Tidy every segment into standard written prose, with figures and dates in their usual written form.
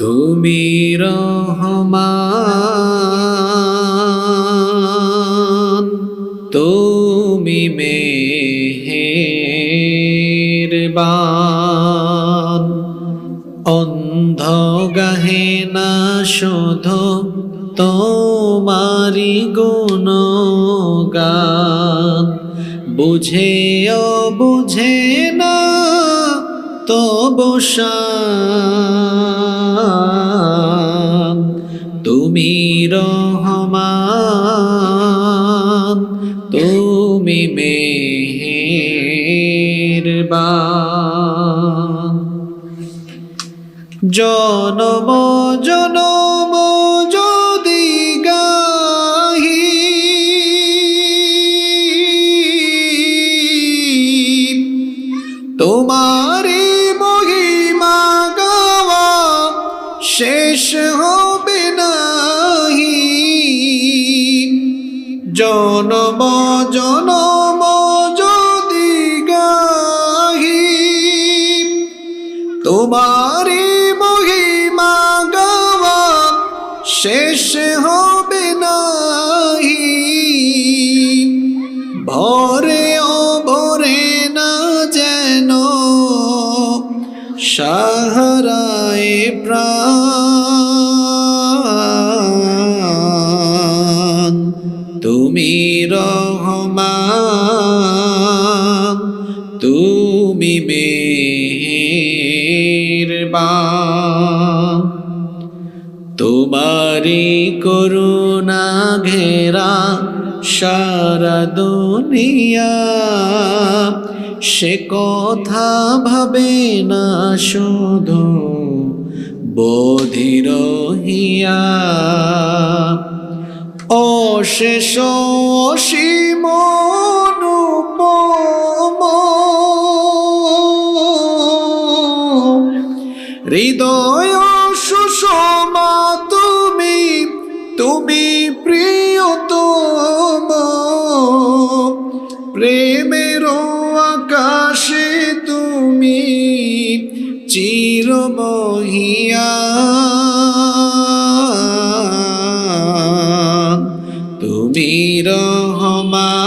তুমি রহমান, তুমি মেহেরবান। অন্ধ গাহে না শুধু তোমারি গুণগান, বুঝেও বুঝে না তবু শান। তুমি রহমান, তুমি মেহেরবান। জনম জনম যদি গাহি তোমারি মহিমা, গাওয়া শেষ হবে নাহি। জনম জনম যদি গাহি তোমারি মহিমা, গাওয়া শেষ হবে নাহি। ভরে ও ভরে না যেন সাহারায় প্রাণ। তুমি রহমান, তুমি মেহেরবান। তোমারি করুণা ঘেরা সারা দুনিয়া, সে কথা ভাবে না শুধু বধির হিয়া। অশেষ অসীম অনুপম হৃদয় সুষমা, তুমি তুমি প্রিয়তম। প্রেমের আকাশে তুমি চিরমহিয়ান। তুমি রহমান,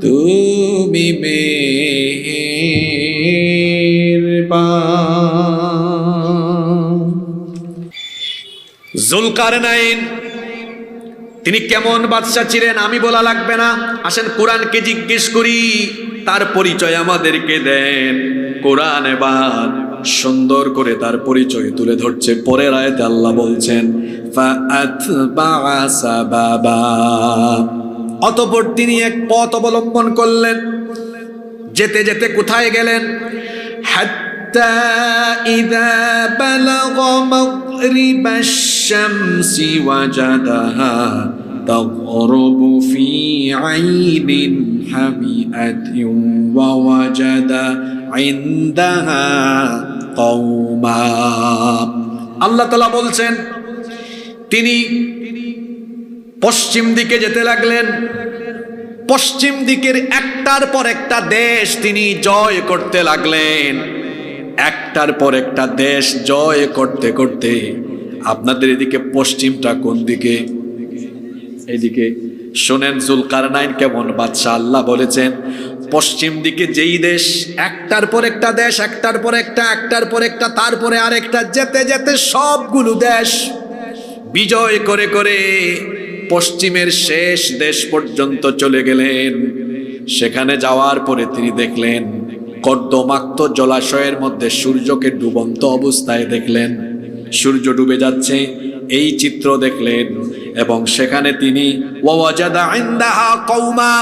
তুমি মেহেরবান। জুলকারনাইন তিনি কেমন বাদশা ছিলেন আমি বলা লাগবে না। আসেন কোরআনকে জিজ্ঞেস করি, তার পরিচয় আমাদেরকে দেন। কোরআন এবার সুন্দর করে তার পরিচয় তুলে ধরছে। পরের আয়াতে আল্লাহ বলছেন ফাআতবাআ সাবাবা, অতঃপর তিনি এক পথ অবলম্বন করলেন। যেতে যেতে কোথায় গেলেন? হাত্তা ইযা বালাগা মাগরিবাশ শামসি ওয়াজাদাহা তাগরুবু ফি আইনিন হামিআতিন ওয়া ওয়াজাদা ইনদাহা কওমা। আল্লাহ তাআলা বলছেন তিনি পশ্চিম দিকে যেতে লাগলেন। পশ্চিম দিকের একটার পর একটা দেশ তিনি জয় করতে লাগলেন। একটার পর একটা দেশ জয় করতে করতে আপনাদের এদিকে পশ্চিমটা কোন দিকে? এইদিকে। শোনেন জুলকারনাইন কেমন বাদশা। আল্লাহ বলেছেন পশ্চিম দিকে যেই দেশ, একটার পর একটা দেশ, একটার পর একটা, একটার পর একটা, তারপরে আরেকটা, যেতে যেতে সবগুলো দেশ বিজয় করে করে পশ্চিমের শেষ দেশ পর্যন্ত চলে গেলেন। সেখানে যাওয়ার পরে তিনি দেখলেন কর্দমাক্ত জলাশয়ের মধ্যে সূর্যকে ডুবন্ত অবস্থায় দেখলেন। সূর্য ডুবে যাচ্ছে এই চিত্র দেখলেন এবং সেখানে তিনি ওয়াজাদা ইনদাহা কওমা,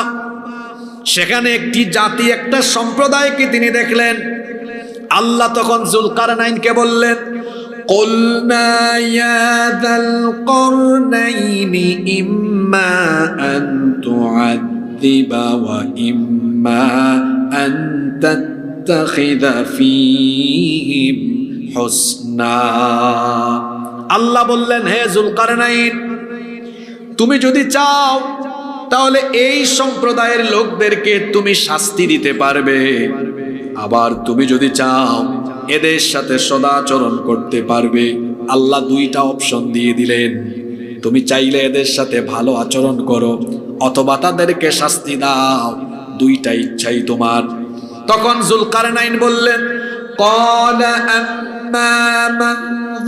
সেখানে একটি জাতি, একটা সম্প্রদায়কে তিনি দেখলেন। আল্লাহ তখন জুলকারনাইনকে বললেন قلنا يا ذا القرنين إما أن تعذب وإما أن تتخذ فيهم حسنا। আল্লাহ বললেন হে জুলকারনাইন, তুমি যদি চাও তাহলে এই সম্প্রদায়ের লোকদেরকে তুমি শাস্তি দিতে পারবে, আবার তুমি যদি চাও এদের সাথে সদাচরণ করতে পারবে। আল্লাহ দুইটা অপশন দিয়ে দিলেন, তুমি চাইলে এদের সাথে ভালো আচরণ করো অথবা তাদেরকে শাস্তি দাও, দুইটা ইচ্ছাই তোমার। তখন যুলকারনাইন বললেন, قال أما من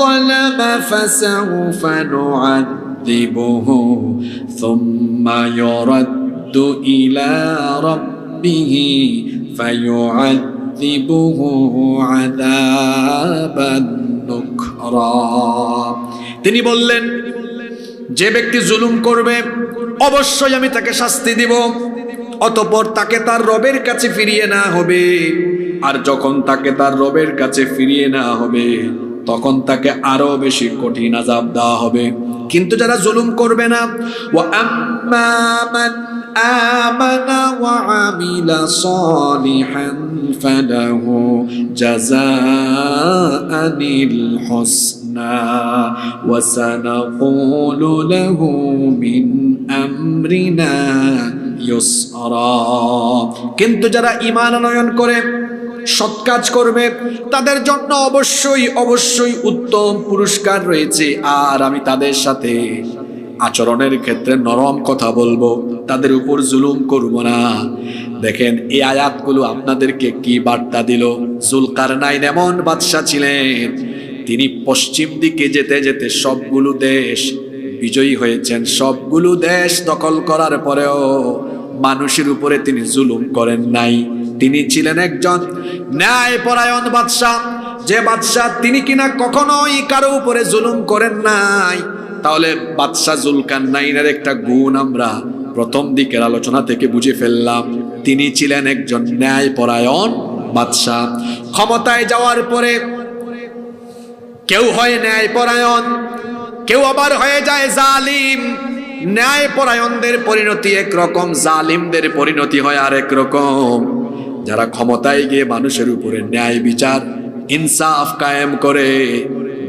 ظلم فسوف نعذبه ثم يرد إلى ربه فيعذبه عذابا نكرا। তিনি বললেন, যে ব্যক্তি জুলুম করবে অবশ্যই আমি তাকে শাস্তি দিব, অতঃপর তাকে তার রবের কাছে ফিরিয়ে না হবে। আর যখন তাকে তার রবের কাছে ফিরিয়ে না হবে তখন তাকে আরো বেশি কঠিন আযাব দেওয়া হবে। কিন্তু যারা জুলুম করবে না, ওয়া আম্মা মান আমানা ওয়া আমিলা সালিহান ফালাহু জাযাআনিল হুসনা ওয়া সানাকুলু লাহু মিন আমরিনা ইউসরা। কিন্তু যারা ঈমান আনয়ন করে সৎ কাজ করবে তাদের জন্য অবশ্যই অবশ্যই উত্তম পুরস্কার রয়েছে। আর আমি তাদের সাথে আচরণের ক্ষেত্রে নরম কথা বলবো, তাদের উপর জুলুম করব না। দেখেন এই আয়াতগুলো আপনাদেরকে কি বার্তা দিল। যুলকারনাইন এমন বাদশা ছিলেন, তিনি পশ্চিম দিকে যেতে যেতে সবগুলো দেশ বিজয়ী হয়েছেন। সবগুলো দেশ দখল করার পরেও মানুষের উপরে তিনি জুলুম করেন নাই। তিনি ছিলেন একজন ন্যায়পরায়ণ বাদশা, যে বাদশা তিনি কিনা কখনোই কারো উপরে জুলুম করেন নাই। তাহলে বাদশা যুলকারনাইনের একটা গুণ আমরা প্রথম দিকের আলোচনা থেকে বুঝে ফেললাম, তিনি ছিলেন একজন ন্যায়পরায়ণ বাদশা। ক্ষমতায় যাওয়ার পরে কেউ হয় ন্যায়পরায়ণ, কেউ আবার হয়ে যায় জালিম। ন্যায়পরায়ণদের পরিণতি একরকম, জালিমদের পরিণতি হয় আরেক রকম। যারা ক্ষমতায় গিয়ে মানুষের উপরে ন্যায় বিচার ইনসাফ কায়েম করে,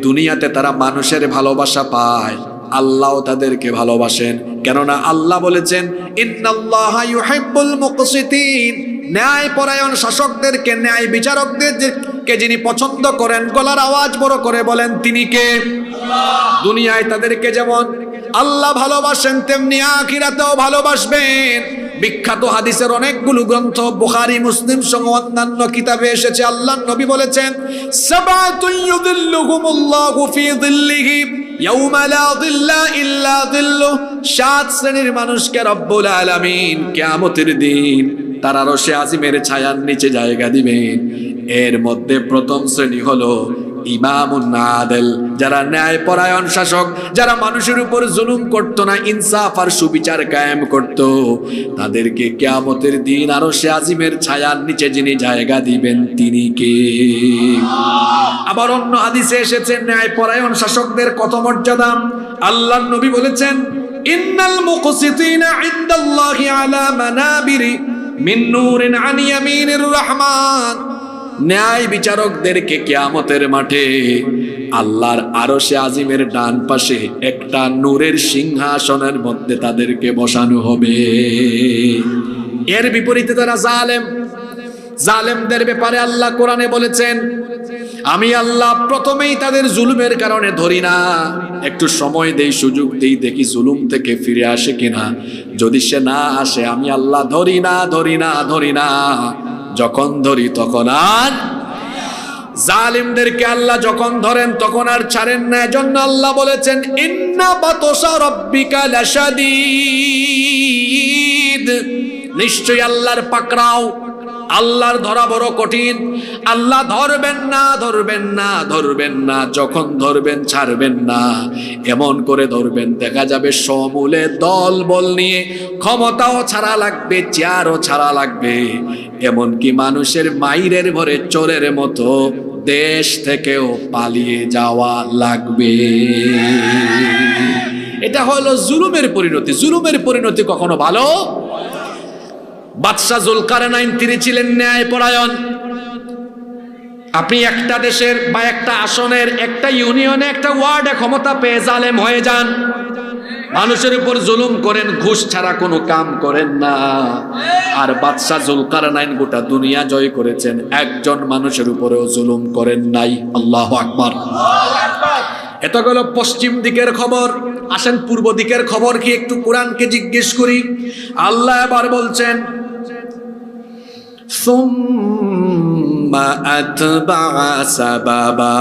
দুনিয়াতে তারা মানুষের ভালোবাসা পায়, আল্লাহ তাদেরকে ভালোবাসেন। কেননা আল্লাহ বলেছেন, ইন্নাল্লাহা ইউহিব্বুল মুকসিতিন, ন্যায়পরায়ণ শাসকদেরকে, ন্যায় বিচারকদেরকে যিনি পছন্দ করেন, গলার আওয়াজ বড় করে বলেন তিনি কে? দুনিয়ায় তাদেরকে যেমন আল্লাহ ভালোবাসেন তেমনি আখিরাতেও ভালোবাসবেন। বিখ্যাত হাদিসের অনেকগুলো গ্রন্থ বুখারী, মুসলিম সহ অন্যান্য কিতাবে এসেছে। আল্লাহর নবী বলেছেন, সাবাতুন ইউযিল্লুহুমুল্লাহু ফি যিল্লিহি ইয়াওমা লা যিল্লা ইল্লা যিল্লুহ। 7 শ্রেণীর মানুষকে রব্বুল আলামিন কিয়ামতের দিন তার আরশে আজিমের ছায়ার নিচে জায়গা দিবেন। এর মধ্যে প্রথম শ্রেণী হলো ইমামুন আদেল, যারা ন্যায়পরায়ণ শাসক, যারা মানুষের উপর জুলুম করত না, ইনসাফ আর সুবিচার কায়েম করত, তাদেরকে কিয়ামতের দিন আরশে আজিমের ছায়ার নিচে যিনি জায়গা দিবেন তিনি কে? আবার অন্য হাদিসে এসেছে ন্যায়পরায়ণ শাসকদের কত মর্যাদা। আল্লাহর নবী বলেছেন, ইন্নাল মুকসিতিনা ইনদাল্লাহি আলা মানাবিরি মিন নূরিন আন ইয়ামিনির রহমান। ন্যায় বিচারকদেরকে কিয়ামতের মাঠে আল্লাহর আরশে আজিমের ডান পাশে একটা নূরের সিংহাসনের মধ্যে তাদেরকে বসানো হবে। এর বিপরীতে তারা জালেম, জালেমদের ব্যাপারে আল্লাহ কোরআনে বলেছেন, আমি আল্লাহ প্রথমেই তাদের জুলুমের কারণে ধরি না, একটু সময় দেই, সুযোগ দেই, দেখি জুলুম থেকে ফিরে আসে কিনা। যদি সে না আসে আমি আল্লাহ ধরি না, ধরি না, ধরি না। যখন ধরি তখন আর জালিমদেরকে আল্লাহ যখন ধরেন তখন আর ছাড়েন না। এজন্য আল্লাহ বলেছেন, ইন্না বাতশা রাব্বিকা লাশাদীদ, নিশ্চয়ই আল্লাহর পাকড়াও, আল্লাহর ধরা বড় কঠিন। আল্লাহ ধরবেন না, ধরবেন না, ধরবেন না, যখন ধরবেন ছাড়বেন না। এমন করে ধরবেন দেখা যাবে সমূলে দল বল নিয়ে ক্ষমতাও ছাড়া লাগবে, চেয়ারও ছাড়া লাগবে, এমনকি মানুষের মাইরের ভরে চোরের মতো দেশ থেকেও পালিয়ে যাওয়া লাগবে। এটা হলো জুলুমের পরিণতি। জুলুমের পরিণতি কখনো ভালো। বাদশা যুলকারনাইন তিনি ছিলেন ন্যায়পরায়ণ। আপনি একটা দেশের বা একটা আসনের, একটা ইউনিয়নে, একটা ওয়ার্ডে ক্ষমতা পেয়ে জালেম হয়ে যান, মানুষের উপর জুলুম করেন, ঘুষ ছাড়া কোনো কাম করেন না। আর বাদশাহ জুলকারনাইন গোটা দুনিয়া জয় করেছেন, একজন মানুষের উপরেও জুলুম করেন নাই। আল্লাহু আকবার। এটা গেল পশ্চিম দিকের খবর। আসেন পূর্ব দিকের খবর কি একটু কোরআনকে জিজ্ঞেস করি। আল্লাহ এবার বলছেন, সুম্মা আতবাআ সাবাবা,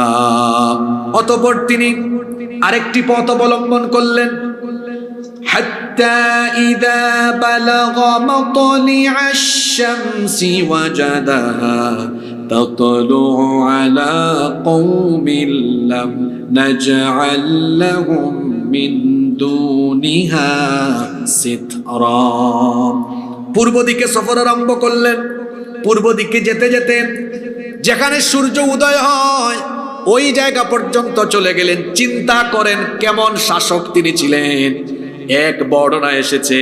অতঃপর তিনি আরেকটি পথ অবলম্বন করলেন। হাত্তা ইযা বালাগা মাতলিআশ শামসি ওয়াজাদাহা তাতলুউ আলা কওমিন লাম নাজআল লাহুম মিন দুনিহা সিতরা। পূর্ব দিকে সফর আরম্ভ করলেন। পূর্ব দিকে যেতে যেতে যেখানে সূর্য উদয় হয় ওই জায়গা পর্যন্ত চলে গেলেন। চিন্তা করেন কেমন শাসক তিনি ছিলেন। এক বর্ণনা এসেছে,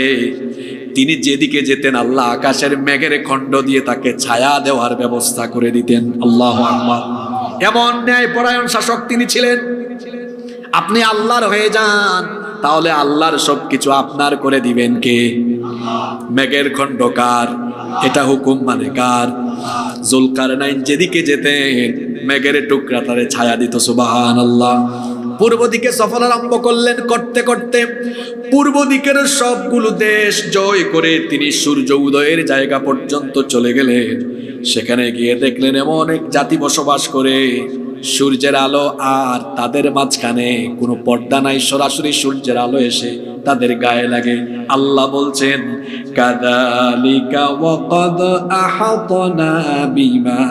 তিনি যেদিকে যেতেন আল্লাহ আকাশের মেঘের খণ্ড দিয়ে তাকে ছায়া দেওয়ার ব্যবস্থা করে দিতেন। আল্লাহু আকবার। এমন ন্যায়পরায়ণ শাসক তিনি ছিলেন। আপনি আল্লাহর হয়ে যান, তাহলে আল্লাহর সবকিছু আপনার করে দিবেন কে? মেঘের খণ্ড কার? এটা হুকুম মানে কার? জুলকারনাইন যেদিকে যেতেন মেঘের টুকরা তারে ছায়া দিত। সুবহানাল্লাহ। পূর্ব দিকে সফর আরম্ভ করলেন। করতে করতে পূর্ব দিকের সবগুলো দেশ জয় করে তিনি সূর্য উদয়ের জায়গা পর্যন্ত চলে গেলেন। সেখানে গিয়ে দেখলেন এমন এক জাতি বসবাস করে, সূর্যের আলো আর তাদের মাঝখানে কোনো পর্দা নাই, সরাসরি সূর্যের আলো এসে তাদের গায়ে লাগে। আল্লাহ বলছেন, কাযালিকা ওয়াকাদ আহাতনা বিমা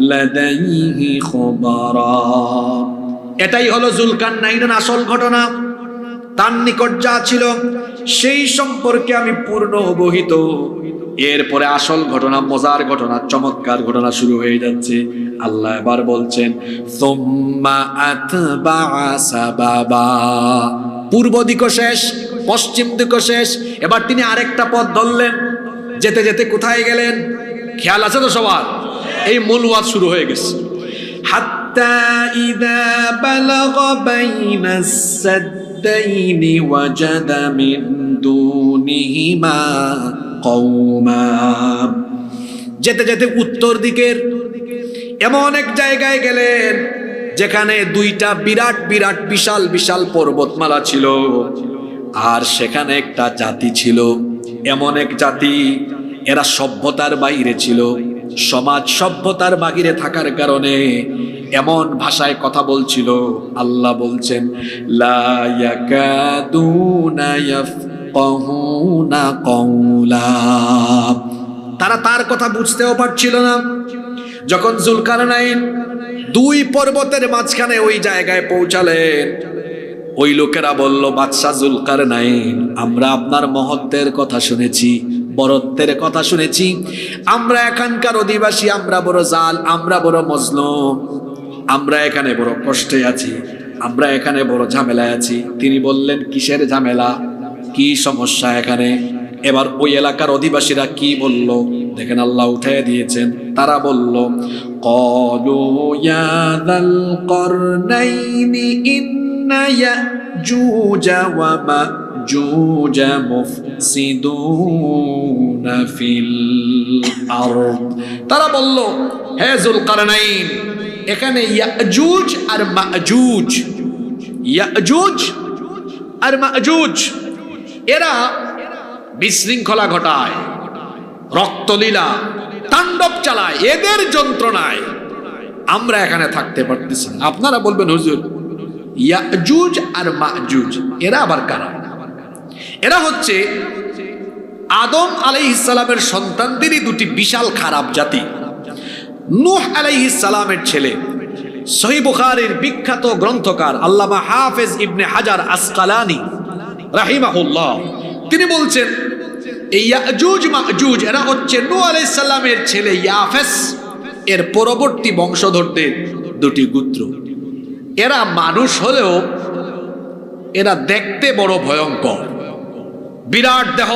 লাদাইহি খবরা। এটাই হলো জুলকারনাইনের আসল ঘটনা। তার নিকট যা ছিল সেই সম্পর্কে আমি পূর্ণ অবহিত। এরপরে আসল ঘটনা, মজার ঘটনা, চমৎকার ঘটনা শুরু হয়ে যাচ্ছে। আল্লাহ এবার বলছেন, সুম্মা আতবাআ সাবাবা। পূর্ব দিক শেষ, পশ্চিম দিক শেষ, এবার তিনি আরেকটা পথ ধরলেন। যেতে যেতে কোথায় গেলেন খেয়াল আছে তো সবার? এই মূল ওয়াজ শুরু হয়ে গেছে। হাত্তা ইযা বালাগা বাইনাস সাদ্দাইনি ওয়াজাদা মিন দুনিহিমা কওমা। যেতে যেতে উত্তর দিকের এমন এক জায়গায় গেলেন যেখানে দুইটা বিরাট বিরাট বিশাল বিশাল পর্বতমালা ছিল। আর সেখানে একটা জাতি ছিল, এমন এক জাতি এরা সভ্যতার বাইরে ছিল। সমাজ সভ্যতার বাইরে থাকার কারণে এমন ভাষায় কথা বলছিল। আল্লাহ বলছেন, লা ইয়াকাদুনা ইয়াফকাহুনা কওলা। তারা তার কথা বুঝতেও পারছিল না। যখন জুলকারনাইন দুই পর্বতের মাঝখানে ওই জায়গায় পৌঁছালেন, ওই লোকেরা বলল, বাদশাহ জুলকারনাইন, আমরা আপনার মহত্বের কথা শুনেছি, বরত্বের কথা শুনেছি। আমরা এখানকার অধিবাসী, আমরা বড় জাল, আমরা বড় মজলুম, আমরা এখানে বড় কষ্টে আছি, আমরা এখানে বড় ঝামেলায় আছি। তিনি বললেন, কিসের ঝামেলা, কি সমস্যা এখানে? এবার ওই এলাকার অধিবাসীরা কি বলল দেখেন, আল্লাহ উঠিয়ে দিয়েছেন। তারা বলল, ক্বালু ইয়া যাল করনাইনি ইন্না ইয়াজুজা ওয়া মাজুজা মুফসিদুনা ফিল আরদ। তারা বলল, হে জুলকারনাইন, এখানে ইয়াজুজ আর মাজুজ, ইয়াজুজ আর মাজুজ এরা বিশৃঙ্খলা ঘটায়, রক্তলীলা তাণ্ডব চালায়, এদের যন্ত্রণায় আমরা এখানে থাকতে পারতেছি না। আপনারা বলবেন, হুজুর ইয়াজুজ আর মাজুজ এরা আবার কারা? এরা হচ্ছে আদম আলাইহিস সালামের সন্তানদেরই দুটি বিশাল খারাপ জাতি। নূহ আলাইহিস সালামের ছেলে, সহিহ বুখারীর বিখ্যাত গ্রন্থকার আল্লামা হাফেজ ইবনে হাজার আসকালানি রাহিমাহুল্লাহ, তিনি বলছেন, এই ইয়াজুজ মাজুজ এরা হচ্ছে নূহ আলাইহিস সালামের ছেলে ইয়াফেস এর পরবর্তী বংশধরদের দুটি গোত্র। এরা মানুষ হলেও এরা দেখতে বড় ভয়ঙ্কর, বিরাট দেহ,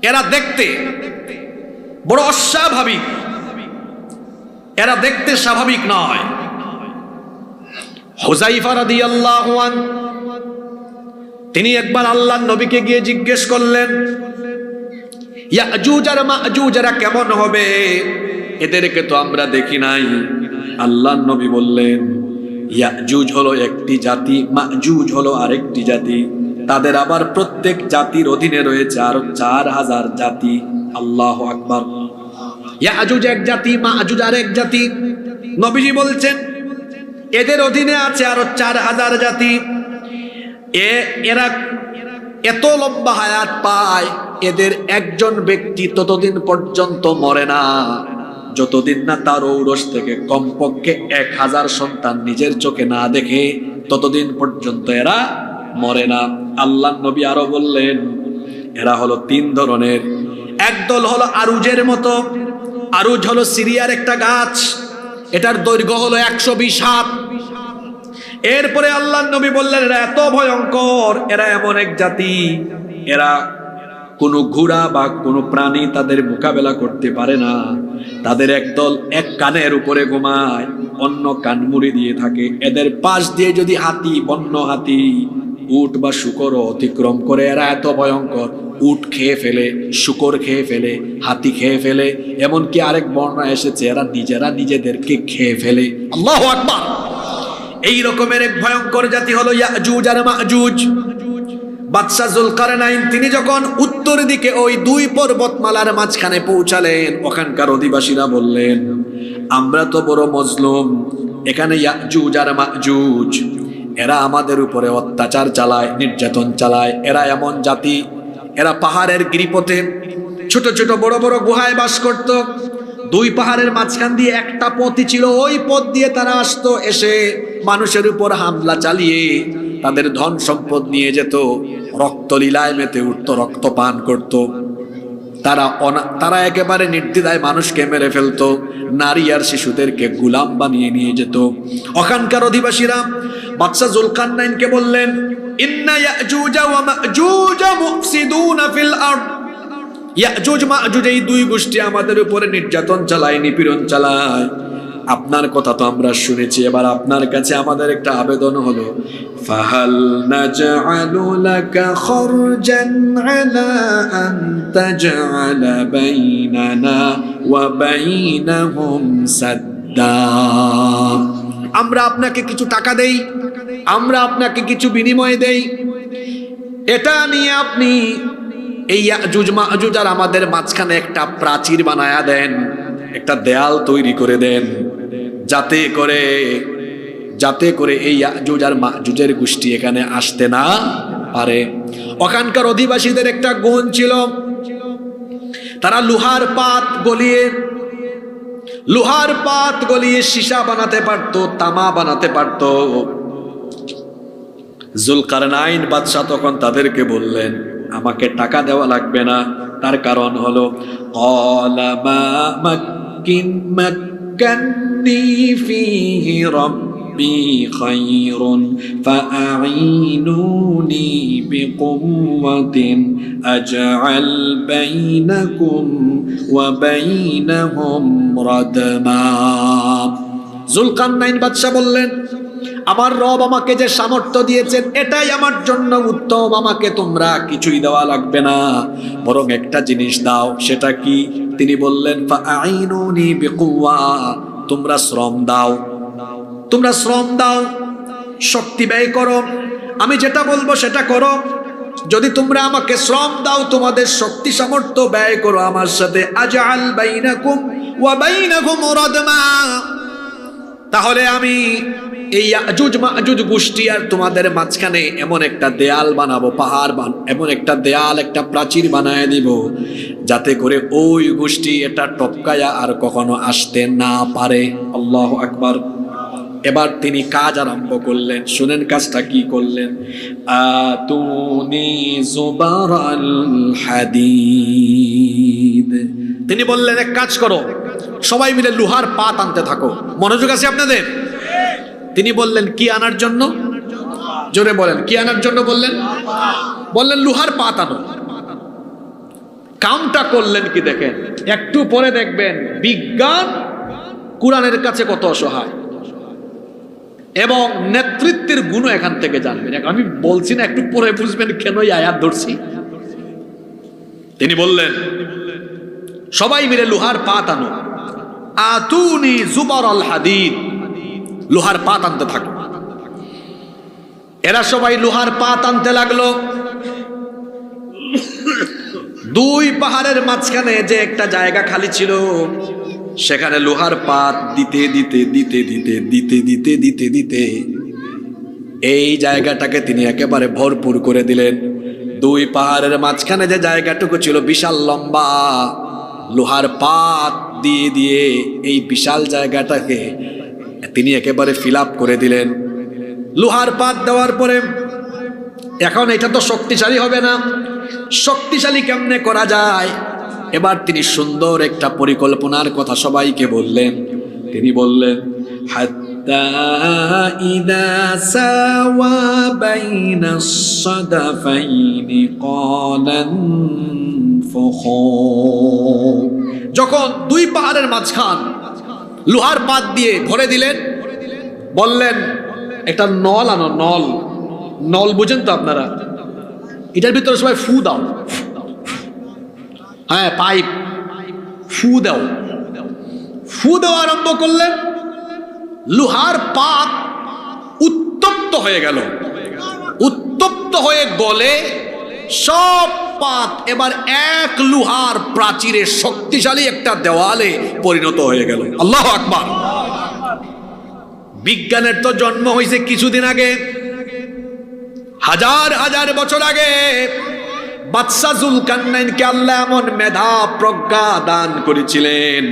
এরা দেখতে বড় অস্বাভাবিক, এরা দেখতে স্বাভাবিক নয়। হুযায়ফা রাদিয়াল্লাহু আনহু তিনি একবার আল্লাহর নবীকে গিয়ে জিজ্ঞেস করলেন, ইয়াজুজ আর মাজুজ এরা কেমন হবে? এদেরকে তো আমরা দেখি নাই। আল্লাহর নবী বললেন, ইয়াজুজ হলো একটি জাতি, মাজুজ হলো আরেকটি জাতি। তাদের আবার প্রত্যেক জাতির অধীনে রয়েছে আরো 4000 জাতি। আল্লাহু আকবার। ইয়াজুজ এক জাতি, মাজুজ আরেক জাতি। নবীজি বলছেন এদের অধীনে আছে আরো 4000 জাতি। এরা এত লম্বা হায়াত পায়, এদের একজন ব্যক্তি ততদিন পর্যন্ত মরে না যতদিন না তার ঔরস থেকে কমপক্ষে 1000 সন্তান নিজের চোখে না দেখে, ততদিন পর্যন্ত এরা মরে না। আল্লাহর নবী আরো বললেন এরা হলো 3 ধরনের। একদল হলো আরুজের মতো। আরুজ হলো সিরিয়ার একটা গাছ, এটার দৈর্ঘ্য হলো 120 হাত। এরপরে আল্লাহর নবী বললেন এরা এত ভয়ঙ্কর, এরা এমন এক জাতি, এরা কোনো ঘোড়া বা কোনো প্রাণী তাদের মোকাবেলা করতে পারে না। তাদের একদল এক কানের উপরে ঘুমায়, অন্য কান মুড়ি দিয়ে থাকে। এদের পাশ দিয়ে যদি হাতি, বন্য হাতি, উট বা শুকর অতিক্রম করে, এরা এত ভয়ঙ্কর, উট খেয়ে ফেলে, শুকর খেয়ে ফেলে, হাতি খেয়ে ফেলে। এমনকি আরেক বর্ণনা এসেছে এরা নিজেরা নিজেদেরকে খেয়ে ফেলে। আল্লাহু আকবার। এই রকমের এক ভয়ঙ্কর জাতি হলো ইয়াজুজ আর মাজুজ। বাদশা জুলকারনাইন তিনি যখন উত্তর দিকে ওই 2 পর্বতমালার মাঝখানে পৌঁছালেন, ওখানকার অধিবাসীরা বললেন আমরা তো বড় মজলুম, এখানে ইয়াজুজ আর মাজুজ এরা আমাদের উপরে অত্যাচার চালায়, নির্যাতন চালায়। এরা এমন জাতি, এরা পাহাড়ের গিরিপথে ছোট ছোট বড় বড় গুহায় বাস করত। 2 পাহাড়ের মাঝখান দিয়ে একটা পথই ছিল, ওই পথ দিয়ে তারা আসতো, এসে মানুষের উপর হামলা চালিয়ে তাদের ধন সম্পদ নিয়ে যেত, রক্তলীলায় মেতে উঠত, রক্ত পান করত। তারা একেবারে নির্দ্বিধায় মানুষকে মেরে ফেলতো, নারী আর শিশুদেরকে গোলাম বানিয়ে নিয়ে যেত। ওখানকার অধিবাসীরা বাদশা জুলকারনাইনকে বললেন ইন্না ইয়াজুজ ওয়া মাজুজ মুফসিদুনা ফিল আরদ। ইয়াজুজ মাজুজ এই 2 গোষ্ঠী আমাদের উপরে নির্যাতন চালায়, নিপীড়ন চালায়। আপনার কথা তো আমরা শুনেছি, এবার আপনার কাছে আমাদের একটা আবেদন হলো, ফাহাল নাজআলু লাকা খরজান আলা আন তাজআলা বাইনানা ওয়া বাইনাহুম সাদ্দা। আমরা আপনাকে কিছু টাকা দেই, আমরা আপনাকে কিছু বিনিময় দেই, এটা নিয়ে আপনি এই ইয়াজুজ মাজুজ আর আমাদের মাঝখানে একটা প্রাচীর বানায়া দেন, একটা দেয়াল তৈরি করে দেন, যাতে করে এই ইয়াজুজ আর মাজুজের গোষ্ঠী এখানে আসতে না পারে। ওখানকার অধিবাসীদের একটা গুণ ছিল, তারা লোহার পাত গলিয়ে সীসা বানাতে পারতো, তামা বানাতে পারতো। জুলকারনাইন বাদশা তখন তাদেরকে বললেন আমাকে টাকা দেওয়া লাগবে না, তার কারণ হলো ক্বালা মা মাক্কান্নি ফীহি রাব্বি খায়রুন ফাআইনুনি বিকুওয়াতিন আজআল বাইনাকুম ওয়া বাইনাহুম রাদমা। জুলকারনাইন বাদশা বললেন আমার রব আমাকে যে সামর্থ্য দিয়েছেন এটাই আমার জন্য উত্তম, আমাকে তোমরা কিছুই দেওয়া লাগবে না, বরং একটা জিনিস দাও। সেটা কি? তিনি বললেন ফাআইনুনি বিকুওয়া, তোমরা শ্রম দাও, শক্তি ব্যয় করো, আমি যেটা বলবো সেটা করো। যদি তোমরা আমাকে শ্রম দাও, তোমাদের শক্তি সামর্থ্য ব্যয় করো আমার সাথে, আজআল বাইনাকুম ওয়া বাইনাহুম রাদমা, তাহলে আমি এই ইয়াজুজ মাজুজ গোষ্ঠী আর তোমাদের মাঝখানে এমন একটা দেয়াল বানাবো, এমন একটা দেয়াল, একটা প্রাচীর বানায় দিব, যাতে করে ওই গোষ্ঠী এটা টপকায়া আর কখনো আসতে না পারে। আল্লাহু আকবার। এবার তিনি কাজ আরম্ভ করলেন। শুনেন কাজটা কি করলেন। আতুনি জুবারাল হাদিদ, তিনি বললেন এক কাজ করো, সবাই মিলে লোহার পাত আনতে থাকো। মনোযোগ আছে আপনাদের? তিনি বললেন কি আনার জন্য? জোরে বলেন, কি আনার জন্য বললেন? বললেন লোহার পাত আনো। কামটা করলেন কি দেখেন, একটু পরে দেখবেন বিজ্ঞান কোরআনের কাছে কত অসহায়। এবং নেতৃত্বের গুণও এখান থেকে জানবেন। আমি বলছি না, একটু পরে বুঝবেন কেন এই আয়াত ধরছি। তিনি বললেন, সবাই মিলে লোহার পাত আনো, আতুনি জুবার আল হাদিদ, লোহার পাত আনতে থাকো। এরা সবাই লোহার পাত আনতে লাগলো। দুই পাহাড়ের মাঝখানে যে একটা জায়গা খালি ছিল, সেখানে লোহার পাত দিতে দিতে দিতে দিতে দিতে দিতে দিতে দিতে এই জায়গাটাকে তিনি একেবারে ভরপুর করে দিলেন। দুই পাহাড়ের মাঝখানে যে জায়গাটুকু ছিল বিশাল লম্বা, লোহার পাত দিয়ে দিয়ে এই বিশাল জায়গাটাকে তিনি একেবারে ফিল আপ করে দিলেন। লোহার পাত দেওয়ার পরে এখন এটা তো শক্তিশালী হবে না, শক্তিশালী কেমনে করা যায়? এবার তিনি সুন্দর একটা পরিকল্পনার কথা সবাইকে বললেন। তিনি বললেন, হাত্তা ইদা সাওয়া বাইনাস সাদাফাইনি ক্বালান ফুখু, যখন দুই পাহাড়ের মাঝখান লোহার পাত দিয়ে ভরে দিলেন, বললেন একটা নল আনো। নল, নল বুঝেন তো আপনারা? এটার ভিতরে সবাই ফু দাও। হ্যাঁ, পাইপ, ফু দাও। ফু দেওয়া আরম্ভ করলেন। লোহার পাত উত্তপ্ত হয়ে গেল, উত্তপ্ত হয়ে গলে সব পাত এবার এক লোহার প্রাচীরে শক্তিশালী একটা দেওয়ালে পরিণত হয়ে গেল। আল্লাহু আকবার। বিজ্ঞানের তো জন্ম হয়েছে কিছুদিন আগে, হাজার হাজার বছর আগে। বাদশাহ জুলকারনাইনকে আল্লাহ এমন মেধা প্রজ্ঞা দান করেছিলেন,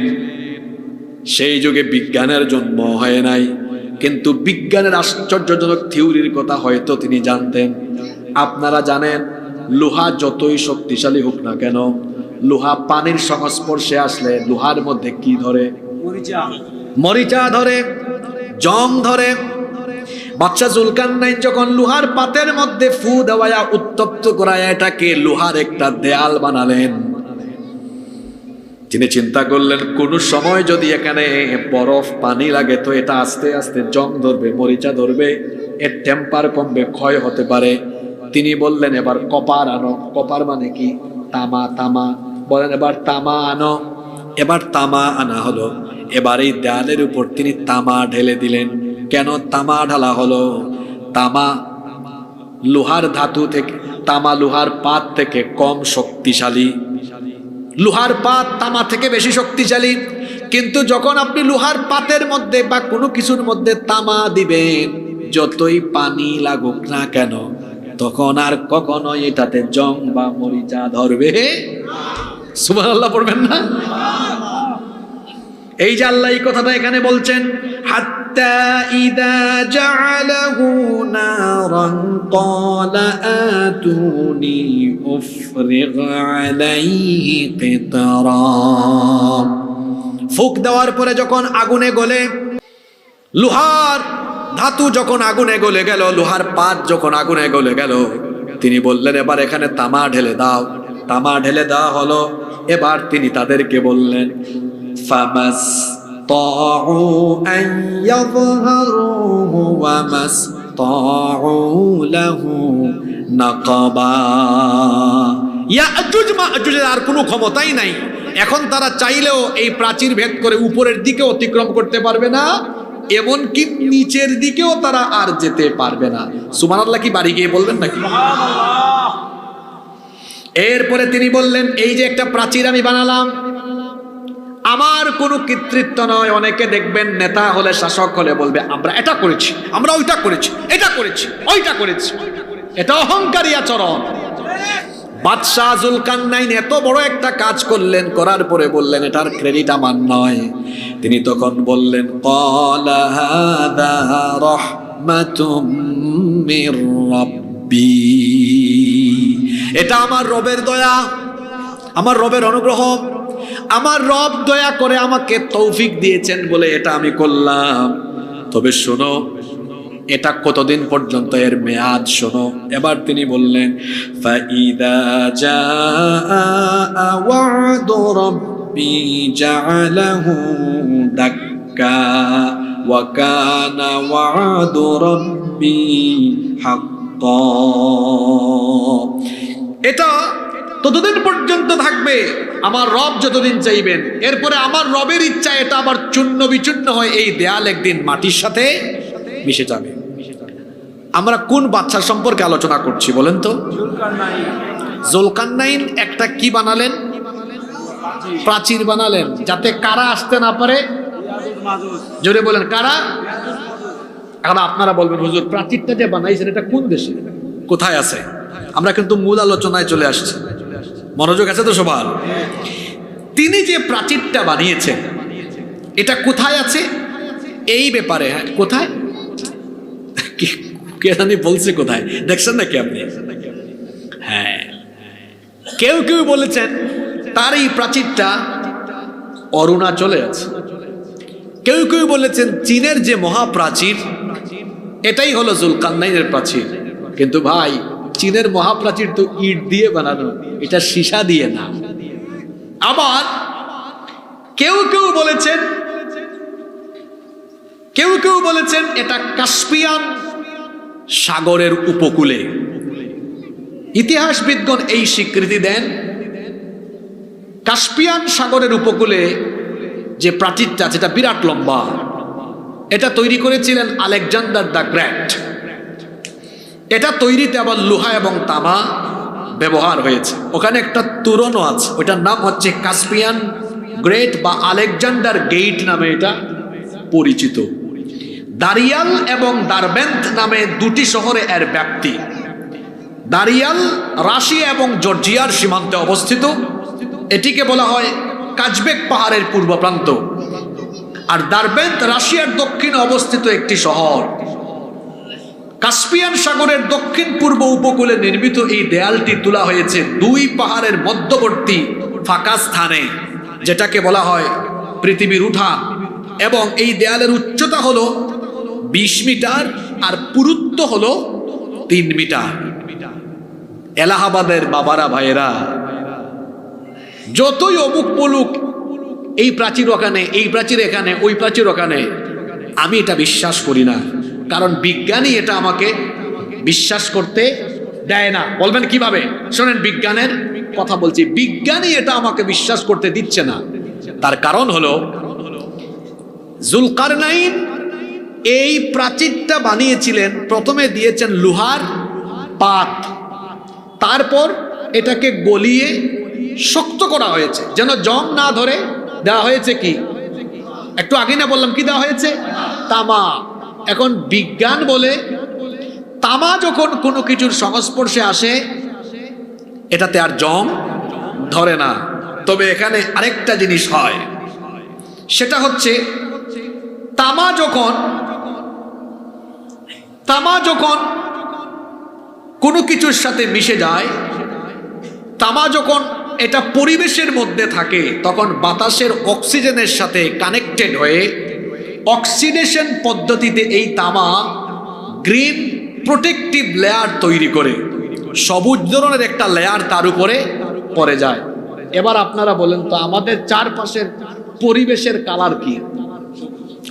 সেই যুগে বিজ্ঞানের জন্ম হয় নাই, কিন্তু বিজ্ঞানের আশ্চর্যজনক থিওরির কথা হয়তো তিনি জানতেন। আপনারা জানেন, লোহা যতই শক্তিশালী হোক না কেন, লোহা পানির সংস্পর্শে আসলে লোহার মধ্যে কি ধরে? মরিচা ধরে, জং ধরে। বাদশাহ জুলকারনাইন যখন লোহার পাতের মধ্যে ফু দেওয়া উত্তপ্ত করায় এটাকে লোহার একটা দেয়াল বানালেন, তিনি চিন্তা করলেন কোন সময় যদি এখানে বরফ পানি লাগে তো এটা আস্তে আস্তে জং ধরবে, মরিচা ধরবে, এর টেম্পার কমবে, ক্ষয় হতে পারে। তিনি বললেন এবার কপার আনো। কপার মানে কি? তামা। তামা বলেন, এবার তামা আনো। এবার তামা আনা হলো। এবার এই দেয়ালের উপর তিনি তামা ঢেলে দিলেন। কেন তামা ঢালা হলো? তামা লোহার ধাতু থেকে, তামা লোহার পাত থেকে কম শক্তিশালী, লোহার পাত তামা থেকে বেশি শক্তিশালী। কিন্তু যখন আপনি লোহার পাতের মধ্যে বা কোনো কিছুর মধ্যে তামা দিবেন, যতই পানি লাগুক না কেন, তখন আর কখনোই এটাতে জং বা মরিচা ধরবে। সুবহানাল্লাহ পড়বেন না? এই যে আল্লাহ এই কথাটা এখানে বলছেন, হাত্তা ইদা জাআলাহু নারান ক্বালা আতুনি উফরিগ আলাইহি কিতরা। ফুক দেওয়ার পরে যখন আগুনে গলে, লোহার ধাতু যখন আগুনে গলে গেল, লোহার পাত যখন আগুনে গলে গেল, তিনি বললেন এবার এখানে তামা ঢেলে দাও। তামা ঢেলে দেওয়া হলো। এবার তিনি তাদেরকে বললেন, ফামাসতাউ আন ইয়াযহারুহু ওয়া মাসতাউ লাহু নাকাবা। ইয়াজুজ মাজুজের আর কোনো ক্ষমতাই নাই। এখন তারা চাইলেও এই প্রাচীর ভেদ করে উপরের দিকে অতিক্রম করতে পারবে না, এমনকি নিচের দিকেও তারা আর যেতে পারবে না। সুবহানাল্লাহ কি বাড়ি গিয়ে বলবেন নাকি? এরপরে তিনি বললেন, এই যে একটা প্রাচীর আমি বানালাম, আমার কোনো কৃতিত্ব নয়। অনেকে দেখবেন নেতা হলে, শাসক হলে বলবে আমরা এটা করেছি, আমরা ওইটা করেছি, এটা করেছি, ওইটা করেছি। এটা অহংকারী আচরণ। বাদশাহ জুলকারনাইন এত বড় একটা কাজ করলেন, করার পরে বললেন এটার ক্রেডিট আমার নয়। তিনি তখন বললেন, ক্বালা হাযা রাহমাতুম মির রাব্বি, এটা আমার রবের দয়া, আমার রবের অনুগ্রহ। আমার রব দয়া করে আমাকে তৌফিক দিয়েছেন বলে এটা আমি করলাম। তবে শোনো, এটা কতদিন পর্যন্ত এর মেয়াদ শোনো। এবার তিনি বললেন, ফাইদা জাআ ওয়া'দু রাব্বি জা'আলাহু দাক্কা ওয়া কানা ওয়াদু রাব্বি হাক্কা। এটা ততদিন পর্যন্ত থাকবে আমার রব যতদিন চাইবেন, এরপরে আমার রবের ইচ্ছা এটা আবার চূর্ণ বিচূর্ণ হয়, এই দেয়াল একদিন মাটির সাথে মিশে যাবে। আমরা কোন বাচ্চার সম্পর্কে আলোচনা করছি বলেন তো? জুলকারনাইন একটা কি বানালেন? প্রাচীর বানালেন, যাতে কারা আসতে না পারে। জোরে বলেন কারা? এখন আপনারা বলবেন হুজুর প্রাচীরটা যে বানাইছেন এটা কোন দেশে, কোথায় আছে? আমরা কিন্তু মূল আলোচনায় চলে আসছি, মনোযোগ আছে তো সবার? তিনি যে প্রাচীরটা বানিয়েছেন এটা কোথায় আছে এই ব্যাপারে, হ্যাঁ কোথায় কে জানি বলছে কোথায়, দেখছেন নাকি আপনি? হ্যাঁ, কেউ কেউ বলেছেন তার এই প্রাচীরটা অরুণাচলে আছে, কেউ কেউ বলেছেন চীনের যে মহাপ্রাচীর এটাই হলো জুলকারনাইনের প্রাচীর। কিন্তু ভাই চীনের মহাপ্রাচীর তো ইট দিয়ে বানানো, এটা সীসা দিয়ে না। আবার কেউ কেউ বলেছেন এটা কাস্পিয়ান সাগরের উপকূলে। ইতিহাসবিদগণ এই স্বীকৃতি দেন কাস্পিয়ান সাগরের উপকূলে যে প্রাচীরটা আছে এটা বিরাট লম্বা, এটা তৈরি করেছিলেন আলেকজান্ডার দ্য গ্রেট। এটা তৈরিতে আবার লোহা এবং তামা ব্যবহার হয়েছে। ওখানে একটা তোরণও আছে, ওটার নাম হচ্ছে কাস্পিয়ান গ্রেট বা আলেকজান্ডার গেট নামে এটা পরিচিত। দারিয়াল এবং দারবেন্ট নামে দুটি শহরে এর ব্যাপ্তি। দারিয়াল রাশিয়া এবং জর্জিয়ার সীমান্তে অবস্থিত, এটিকে বলা হয় কাজবেক পাহাড়ের পূর্ব প্রান্ত। আর দারবেন্ট রাশিয়ার দক্ষিণে অবস্থিত একটি শহর। কাস্পিয়ান সাগরের দক্ষিণ পূর্ব উপকূলে নির্মিত এই দেয়ালটি তোলা হয়েছে দুই পাহাড়ের মধ্যবর্তী ফাঁকা স্থানে, যেটাকে বলা হয় পৃথিবীর উঠান। এবং এই দেয়ালের উচ্চতা হলো 20 মিটার আর পুরুত্ব হলো 3 মিটার। এলাহাবাদের বাবারা ভাইয়েরা, যতই অমুক বলুক এই প্রাচীর ওখানে, এই প্রাচীর এখানে, ওই প্রাচীর ওখানে, আমি এটা বিশ্বাস করি না, কারণ বিজ্ঞানী এটা আমাকে বিশ্বাস করতে দেয় না। বলবেন কিভাবে? শোনেন, বিজ্ঞানের কথা বলছি, বিজ্ঞানী এটা আমাকে বিশ্বাস করতে দিচ্ছে না। তার কারণ হলো জুলকারনাইন এই প্রাচীরটা বানিয়েছিলেন, প্রথমে দিয়েছেন লোহার পাত, তারপর এটাকে গলিয়ে শক্ত করা হয়েছে যেন জং না ধরে। দেওয়া হয়েছে কি? একটু আগে না বললাম কি দেওয়া হয়েছে? তামা। এখন বিজ্ঞান বলে তামা যখন কোনো কিছুর সংস্পর্শে আসে এটাতে আর জং ধরে না। তবে এখানে আরেকটা জিনিস হয়, সেটা হচ্ছে তামা যখন কোনো কিছুর সাথে মিশে যায়, তামা যখন এটা পরিবেশের মধ্যে থাকে তখন বাতাসের অক্সিজেনের সাথে কানেক্টেড হয়ে অক্সিডেশন পদ্ধতিতে এই তামা গ্রিন প্রোটেক্টিভ লেয়ার তৈরি করে, সবুজ ধরনের একটা লেয়ার তার উপরে পড়ে যায়। এবার আপনারা বলেন তো আমাদের চারপাশের পরিবেশের কালার কি?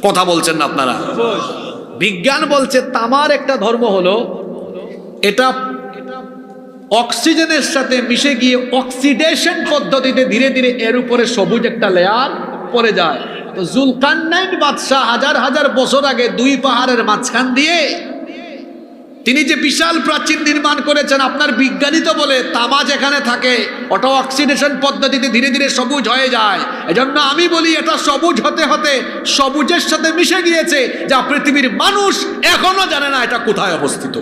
কথা বলছেন না আপনারা? বিজ্ঞান বলছে তামার একটা ধর্ম হলো এটা অক্সিজেনের সাথে মিশে গিয়ে অক্সিডেশন পদ্ধতিতে ধীরে ধীরে এর উপরে সবুজ একটা লেয়ার পড়ে যায়। তো জুলকারনাইন বাদশাহ হাজার হাজার বছর আগে দুই পাহাড়ের মাঝখান দিয়ে তিনি যে বিশাল প্রাচীর নির্মাণ করেছেন, আপনার বিজ্ঞানী তো বলে তামা যেখানে থাকে ওটা অক্সিডেশন পদ্ধতিতে ধীরে ধীরে সবুজ হয়ে যায়। এজন্য আমি বলি এটা সবুজ হতে হতে সবুজের সাথে মিশে গিয়েছে, যা পৃথিবীর মানুষ এখনো জানে না এটা কোথায় অবস্থিত।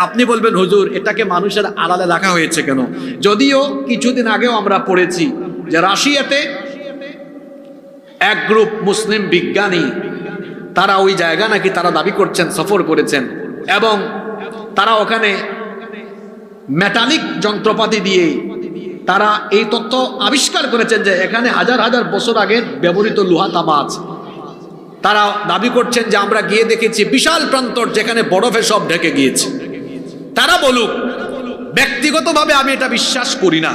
আপনি বলবেন হুজুর এটাকে মানুষের আড়ালে রাখা হয়েছে কেন? যদিও কিছুদিন আগেও আমরা পড়েছি যে রাশিয়াতে এক গ্রুপ মুসলিম বিজ্ঞানী তারা ওই জায়গা নাকি তারা দাবি করছেন সফর করেছেন, এবং তারা ওখানে মেটালিক যন্ত্রপাতি দিয়ে তারা এই তথ্য আবিষ্কার করেছেন যে এখানে হাজার হাজার বছর আগে ব্যবহৃত লোহা তামা আছে। তারা দাবি করছেন যে আমরা গিয়ে দেখেছি বিশাল প্রান্তর যেখানে বরফে সব ঢেকে গিয়েছে। তারা বলুক, ব্যক্তিগতভাবে আমি এটা বিশ্বাস করি না।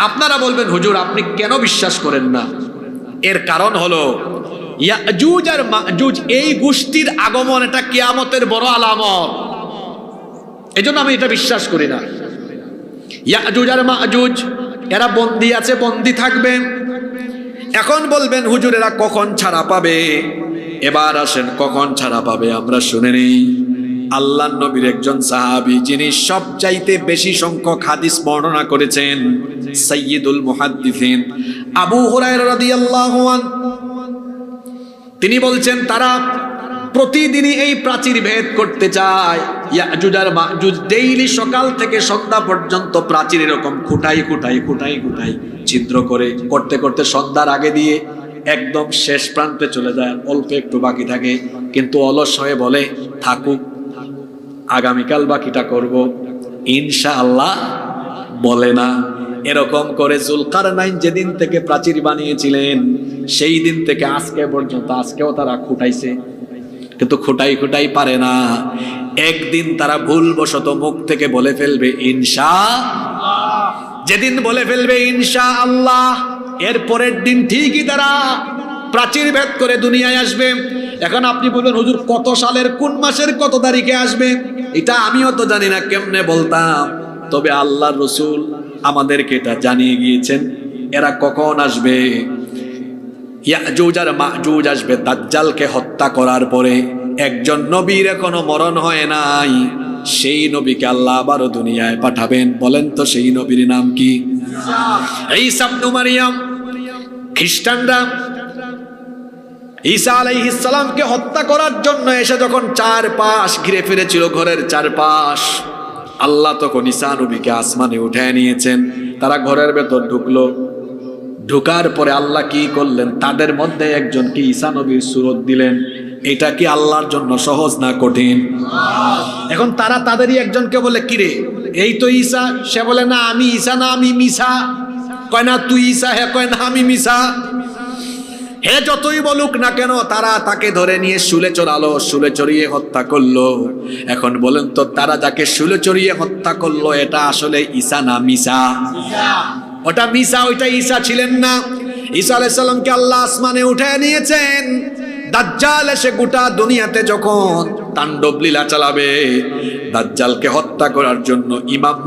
আপনারা বলবেন হুজুর আপনি কেন বিশ্বাস করেন না? এর কারণ হলো ইয়াজুজ আর মাজুজ এই গোষ্ঠীর আগমন এটা কিয়ামতের বড় আলামত। এজন্য আমি এটা বিশ্বাস করি না। ইয়াজুজ আর মাজুজ এরা বন্দী আছে, বন্দী থাকবে। এখন বলবেন হুজুর এরা কখন ছাড়া পাবে? এবার আসেন কখন ছাড়া পাবে আমরা শুনে নেই। আল্লাহর নবীর একজন সাহাবী যিনি সবচাইতে বেশি সংখ্যক হাদিস বর্ণনা করেছেন, সাইয়্যিদুল মুহাদ্দিসিন আবু হুরায়রা রাদিয়াল্লাহু আনহু, তিনি বলছেন তারা প্রতিদিনই এই প্রাচীর ভেদ করতে চায়। ইয়াজুজ আর মাজুজ ডেইলি সকাল থেকে সন্ধ্যা পর্যন্ত প্রাচীর এরকম খুঁটাই ছিদ্র করে করতে করতে সন্ধ্যার আগে দিয়ে একদম শেষ প্রান্তে চলে যায়, অল্প একটু বাকি থাকে, কিন্তু অলস হয়ে বলে থাকুক, আগামীকাল বাকিটা করব ইনশাআল্লাহ, বলে না। এরকম করে জুলকারনাইন যেদিন থেকে প্রাচীর বানিয়েছিলেন সেই দিন থেকে আজকে পর্যন্ত, আজকেও তারা খুঁটাইছে, কিন্তু খুঁটাই পারে না। একদিন তারা ভুলবশত মুখ থেকে বলে ফেলবে ইনশাআল্লাহ। যেদিন বলে ফেলবে ইনশাআল্লাহ, এর পরের দিন ঠিকই তারা প্রাচীর ভেদ করে দুনিয়ায় আসবে। এখন আপনি বলবেন হুজুর কত সালের কোন মাসের কত তারিখে আসবে? এটা আমিও তো জানি না, কেমনে বলতাম। তবে আল্লাহর রাসূল আমাদেরকে এটা জানিয়ে গিয়েছেন এরা কখন আসবে। ইয়াজুজ আর মাজুজ আসবে দাজ্জালকে হত্যা করার পরে। একজন নবীর এখনো মরণ হয় নাই, সেই নবীকে আল্লাহ আবারও দুনিয়ায় পাঠাবেন। বলেন তো সেই নবীর নাম কি? ঈসা ইবনে মারইয়াম। খ্রিস্টানরা ঈসা আলাইহিস সালামকে হত্যা করার জন্য এসে যখন চারপাশ ঘিরে ফিরেছিল, ঘরের চারপাশ, আল্লাহ তখন ঈসা নবীকে আসমানে উঠায় নিয়েছেন। তারা ঘরের ভেতর ঢুকলো। ঢুকার পরে আল্লাহ কি করলেন? তাদের মধ্যে একজনকে ঈসা নবীর সুরত দিলেন। এটা কি আল্লাহর জন্য সহজ না কঠিন? এখন তারা তাদেরই একজনকে বলে কিরে এই তো ঈসা। সে বলে না আমি ঈসা না, আমি মিসা। কয় না তুই ঈসা, হে কয় না আমি মিসা। হে যতই বলুক না কেন তারা তাকে ধরে নিয়ে শুলে চড়ালো, শুলে চড়িয়ে হত্যা করলো। এখন বলেন তো তারা যাকে শুলে চড়িয়ে হত্যা করলো এটা আসলে ঈসা না মিসা? ওটা মিসা, ওইটা ঈসা ছিলেন না। ঈসা আলাইহিস সালামকে আল্লাহ আসমানে উঠায় নিয়েছেন। দাজ্জাল এসে গোটা দুনিয়াতে যখন তাণ্ডব লীলা চালাবে, দাজ্জালকে হত্যা করার জন্য ইমাম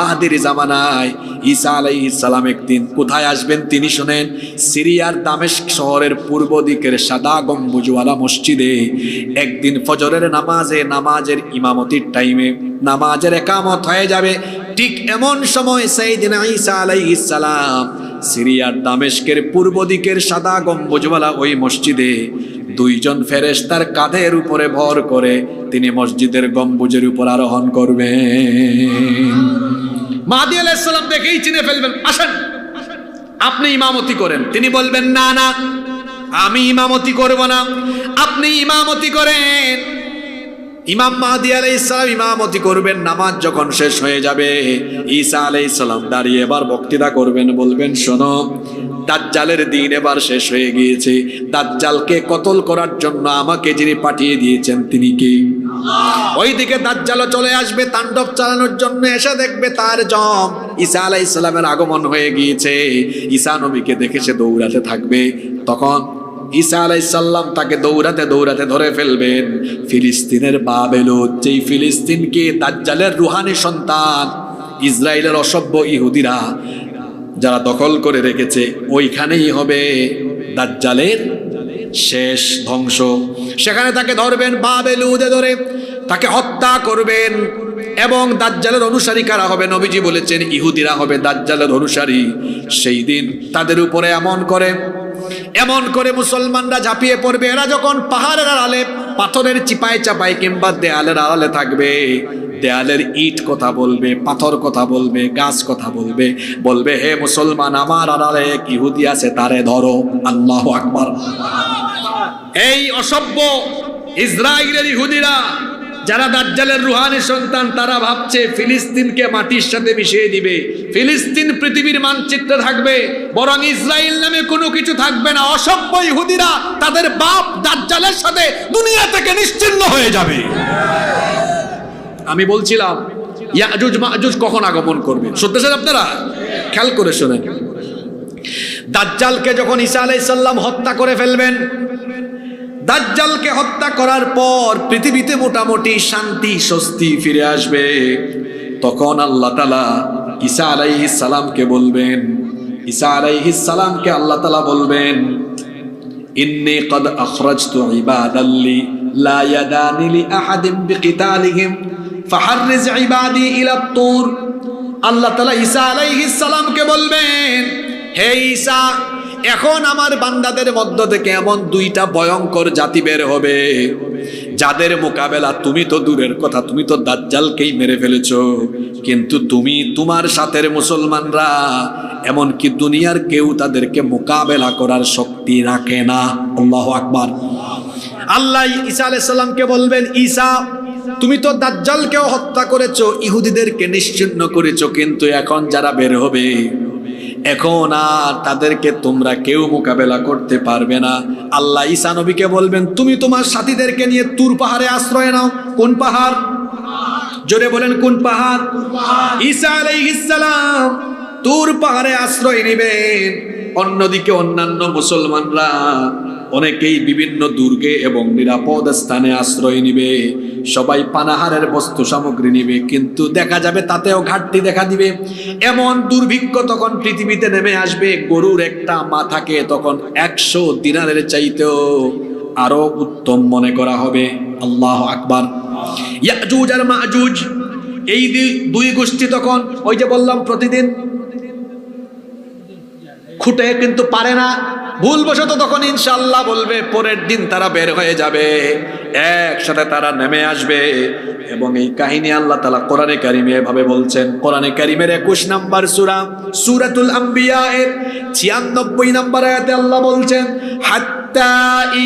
মাহদির জামানায় ঈসা আলাইহিস সালাম একদিন কোথায় আসবেন তিনি শুনেন? সিরিয়ার দামেস্ক শহরের পূর্ব দিকের সাদা গম্বুজওয়ালা মসজিদে একদিন ফজরের নামাজের ইমামতির টাইমে নামাজের একামত হয়ে যাবে। ঠিক এমন সময় সাইয়েদনা ঈসা আলাইহিস সালাম সিরিয়ার দামেস্কের পূর্ব দিকের সাদা গম্বুজওয়ালা ওই মসজিদে দুইজন ফেরেশতার কাঁধের উপরে ভর করে তিনি মসজিদের গম্বুজের উপর আরোহণ করবেন। মাহদী আলাইহিস সালাম দেখেই চিনে ফেলবেন, আসেন আপনি ইমামতি করেন। তিনি বলবেন না না আমি ইমামতি করব না, আপনি ইমামতি করেন। ইমাম মাহদী আলাইহিস সালাম ইমামতি করবেন। নামাজ যখন শেষ হয়ে যাবে ঈসা আলাইহিস সালাম দাঁড়িয়ে এবার বক্তৃতা করবেন, বলবেন শোনো দাজ্জালের দিন এবার শেষ হয়ে গিয়েছে। দাজ্জালকে কতল করার জন্য আমাকে যিনি পাঠিয়ে দিয়েছেন তিনি কি? ওইদিকে দাজ্জালও চলে আসবে তাণ্ডব চালানোর জন্য। এসে দেখবে তার জম ঈসা আলাইহিস সালামের আগমন হয়ে গিয়েছে। ঈসা নবীকে দেখে সে দৌড়াতে থাকবে। তখন ঈসা আলাইহিস সালাম তাকে দৌড়াতে ধরে ফেলবেন। ফিলিস্তিনের বাবেলুত, যেই ফিলিস্তিনকে দাজ্জালের রুহানি সন্তান ইসরায়েলের অসভ্য ইহুদিরা যারা দখল করে রেখেছে, ওইখানেই হবে দাজ্জালের শেষ ধ্বংস। সেখানে তাকে ধরবেন, বাবেলুদে ধরে তাকে হত্যা করবেন। এবং দাজ্জালের অনুসারী কারা হবে? নবীজি বলেছেন ইহুদিরা হবে দাজ্জালের অনুসারী। সেই দিন তাদের উপরে এমন করে মুসলমানরা ঝাঁপিয়ে পড়বে। এরা যখন পাহাড়ের আড়ালে পাথরের চিপায় চাপায় কিংবা দেয়ালের আড়ালে থাকবে, দেয়ালের ইট কথা বলবে, পাথর কথা বলবে, গাছ কথা বলবে, বলবে হে মুসলমান আমার আড়ালে এক ইহুদি আছে তারে ধরো। আল্লাহু আকবার। এই অসভ্য ইসরায়েলের ইহুদিরা যারা দাজ্জালের রুহানি সন্তান, তারা ভাবছে ফিলিস্তিনকে মাটির সাথে মিশিয়ে দিবে, ফিলিস্তিন পৃথিবীর মানচিত্রে থাকবে, বরং ইসরায়েল নামে কোনো কিছু থাকবে না। অসভ্য ইহুদিরা তাদের বাপ দাজ্জালের সাথে দুনিয়া থেকে নিশ্চিহ্ন হয়ে যাবে। আমি বলছিলাম ইয়াজুজ মাজুজ কখন আগমন করবে, শুনতেছেন আপনারা? খেয়াল করে শোনেন। দাজ্জালকে যখন ঈসা আলাইহিস সালাম হত্যা করে ফেলবেন, দাজ্জালকে হত্যা করার পর পৃথিবীতে মোটামুটি শান্তি স্বস্তি ফিরে আসবে। তখন আল্লাহ তাআলা ঈসা আলাইহিস সালামকে বলবেন, ঈসা আলাইহিস সালামকে আল্লাহ তাআলা বলবেন, ইন্নী ক্বাদ আখরাজতু ইবাদাল্লি লা ইয়াদানি লি আহাদিন বিকিতালিহিম ফাহাররিজ ইবাদি ইলা তুর। আল্লাহ তাআলা ঈসা আলাইহিস সালামকে বলবেন, হে ঈসা, এখন আমার বান্দাদের মধ্য থেকে এমন দুইটা ভয়ঙ্কর জাতি বের হবে যাদের মোকাবেলা তুমি তো দূরের কথা, তুমি তো দাজ্জালকেই মেরে ফেলেছো, কিন্তু তুমি তোমার সাথের মুসলমানরা এমনকি দুনিয়ার কেউ তাদেরকে মোকাবেলা করার শক্তি রাখে না। আল্লাহু আকবার। আল্লাহ ঈসা আলাইহিস সালামকে বলবেন, ঈসা, তুমি তো দাজ্জালকেও হত্যা করেছো, ইহুদিদেরকে নিশ্চিহ্ন করেছো, কিন্তু এখন যারা বের হবে এখন আর তাদেরকে তোমরা কেউ মোকাবেলা করতে পারবে না। আল্লাহ ঈসা নবীকে বলবেন, তুমি তোমার সাথীদেরকে নিয়ে তুর পাহাড়ে আশ্রয় নাও। কোন পাহাড়? জোরে বলেন, কোন পাহাড়? ঈসা আলাইহিস সালাম তুর পাহাড়ে আশ্রয় নেবেন। অন্যদিকে অন্যান্য মুসলমানরা অনেকেই বিভিন্ন দুর্গে এবং নিরাপদ স্থানে আশ্রয় নিবে, সবাই পানাহারের বস্তু সামগ্রী নিবে, কিন্তু দেখা যাবে তাতেও ঘাটতি দেখা দিবে। এমন দুর্ভিক্ষ তখন পৃথিবীতে নেমে আসবে, গরুর একটা মাথাকে তখন 100 দিনারের চাইতেও আরো উত্তম মনে করা হবে। আল্লাহু আকবার। ইয়াজুজ আর মাজুজ এই দুই গোষ্ঠী তখন, ওই যে বললাম প্রতিদিন খুঁটে কিন্তু পারে না, ভুলবশত তখন ইনশাআল্লাহ বলবে, পরের দিন তারা বের হয়ে যাবে, একসাথে তারা নেমে আসবে। এবং এই কাহিনী আল্লাহ তাআলা কোরআনে কারিমে এভাবে বলছেন। কোরআনে কারিমের 21 নম্বর সূরা সূরাতুল আম্বিয়া এর 96 নম্বর আয়াতে আল্লাহ বলছেন, হাত্তা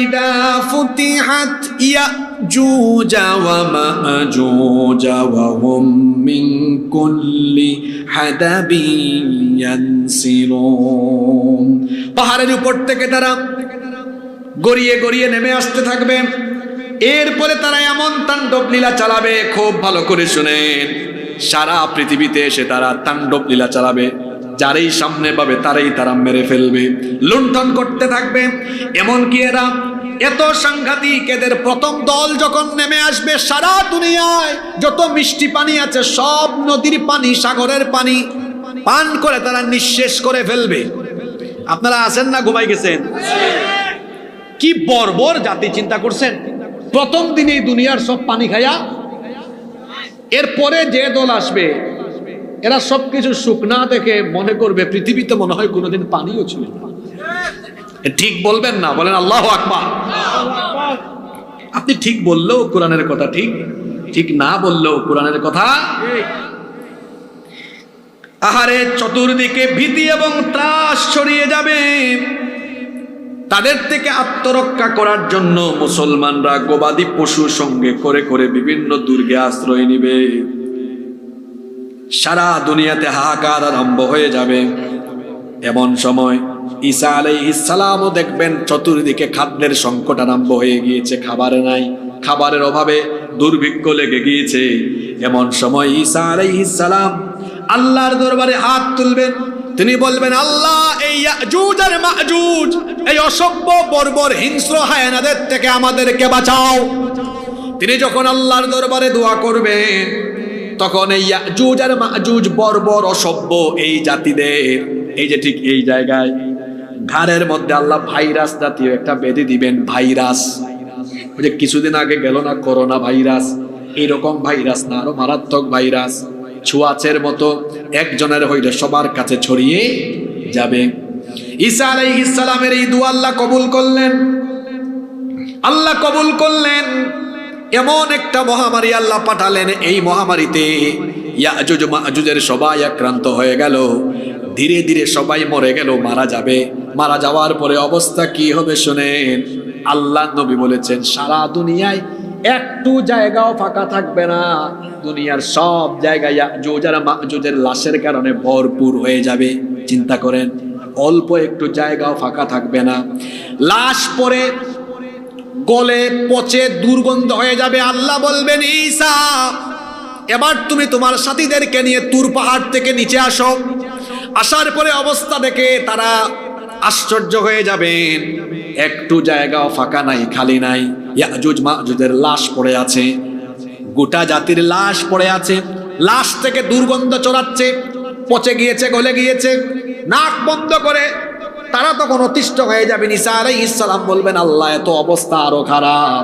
ইদা ফুতিহাত ইয়াজুজ ওয়া মাজুজ ওয়া হুম মিন কুল্লি হাদাবিন ইয়ানসিলুন। পাহাড়ের উপর থেকে তারা গড়িয়ে গড়িয়ে নেমে আসতে থাকবে। এরপরে তারা এমন তাণ্ডব লীলা চালাবে, খুব ভালো করে শুনেন, সারা পৃথিবীতে এসে তারা তাণ্ডব লীলা চালাবে, যারাই সামনে পাবে তারাই তারা মেরে ফেলবে, লুণ্ঠন করতে থাকবে। এমনকি এরা এত সাংঘাতিক, এদের প্রথম দল যখন নেমে আসবে, সারা দুনিয়ায় যত মিষ্টি পানি আছে সব নদীর পানি, সাগরের পানি পান করে তারা নিঃশেষ করে ফেলবে। আপনারা আছেন না ঘুমাই গেছেন? কি বর্বর জাতি, চিন্তা করছেন? প্রথম দিনেই দুনিয়ার সব পানি খায়া, এরপরে যে দল আসবে এরা সবকিছু শুকনা দেখে মনে করবে পৃথিবীতে মনে হয় কোনোদিন পানিও ছিল না। ঠিক বলবেন না? বলেন আল্লাহু আকবার। আপনি ঠিক বললেও কোরআনের কথা ঠিক, ঠিক না বললেও কোরআনের কথা। আহারে, চতুর্দিকে ভীতি এবং ত্রাস ছড়িয়ে যাবে। তাদের থেকে আত্মরক্ষা করার জন্য মুসলমানরা গবাদি পশু সঙ্গে করে করে বিভিন্ন দুর্গে আশ্রয় নিবে। সারা দুনিয়াতে হাহাকার আরম্ভ হয়ে যাবে। এমন সময় ঈসা আলাইহিস সালামও দেখবেন চতুর্দিকে খাদ্যের সংকট আরম্ভ হয়ে গিয়েছে, খাবার নাই, খাবারের অভাবে দুর্ভিক্ষ লেগে গিয়েছে। এমন সময় ঈসা আলাইহিস সালাম আল্লাহর দরবারে হাত তুলবেন, তিনি বলবেন, আল্লাহ, এই ইয়াজুজ আর মাজুজ, এই অসভ্য বর্বর হিংস্র হায়ানাদের থেকে আমাদেরকে বাঁচাও। তিনি যখন আল্লাহর দরবারে দোয়া করবেন, তখন এই ইয়াজুজ আর মাজুজ বর্বর অসভ্য এই জাতিদের, এই যে ঠিক এই জায়গায় ঘাড়ের মধ্যে আল্লাহ ভাইরাস জাতীয় একটা বেঁধে দিবেন। ভাইরাস, ওই যে কিছুদিন আগে গেল না করোনা ভাইরাস, এইরকম ভাইরাস না, আরো মারাত্মক ভাইরাস, ছোঁয়াচের মতো একজনের হইলে সবার কাছে ছড়িয়ে যাবে। ঈসা আলাইহিস সালামের এই দোয়া আল্লাহ কবুল করলেন। আল্লাহ কবুল করলেন। এমন একটা মহামারী আল্লাহ পাঠালেন, এই মহামারীতে ইয়াজুজ মাজুজের সবাই আক্রান্ত হয়ে গেল। ধীরে ধীরে সবাই মরে গেল, মারা যাবে। মারা যাওয়ার পরে অবস্থা কি হবে শুনেন। আল্লাহ নবী বলেছেন, সারা দুনিয়ায় একটু জায়গাও ফাঁকা থাকবে না, দুনিয়ার সব জায়গায় ইয়াজুজ আর মাজুজের লাশের কারণে ভরপুর হয়ে যাবে। চিন্তা করেন, অল্প একটু জায়গাও ফাঁকা থাকবে না, লাশ পরে গলে পচে দুর্গন্ধ হয়ে যাবে। আল্লাহ বলবেন, ঈসা, এবার তুমি তোমার সাথীদেরকে নিয়ে তুর পাহাড় থেকে নিচে আসো। আসার পরে অবস্থা দেখে তারা আশ্চর্য হয়ে যাবেন, একটু জায়গাও ফাঁকা নাই, খালি নাই। ইয়াজুজ মাজুজের লাশ পড়ে আছে, গোটা জাতির লাশ পড়ে আছে, লাশ থেকে দুর্গন্ধ ছড়াচ্ছে, পচে গিয়েছে, গলে গিয়েছে, নাক বন্ধ করে তারা তখন অতিষ্ঠ হয়ে যাবেন। ঈসা আলাইহিস সালাম বলবেন, আল্লাহ এত অবস্থা আরো খারাপ,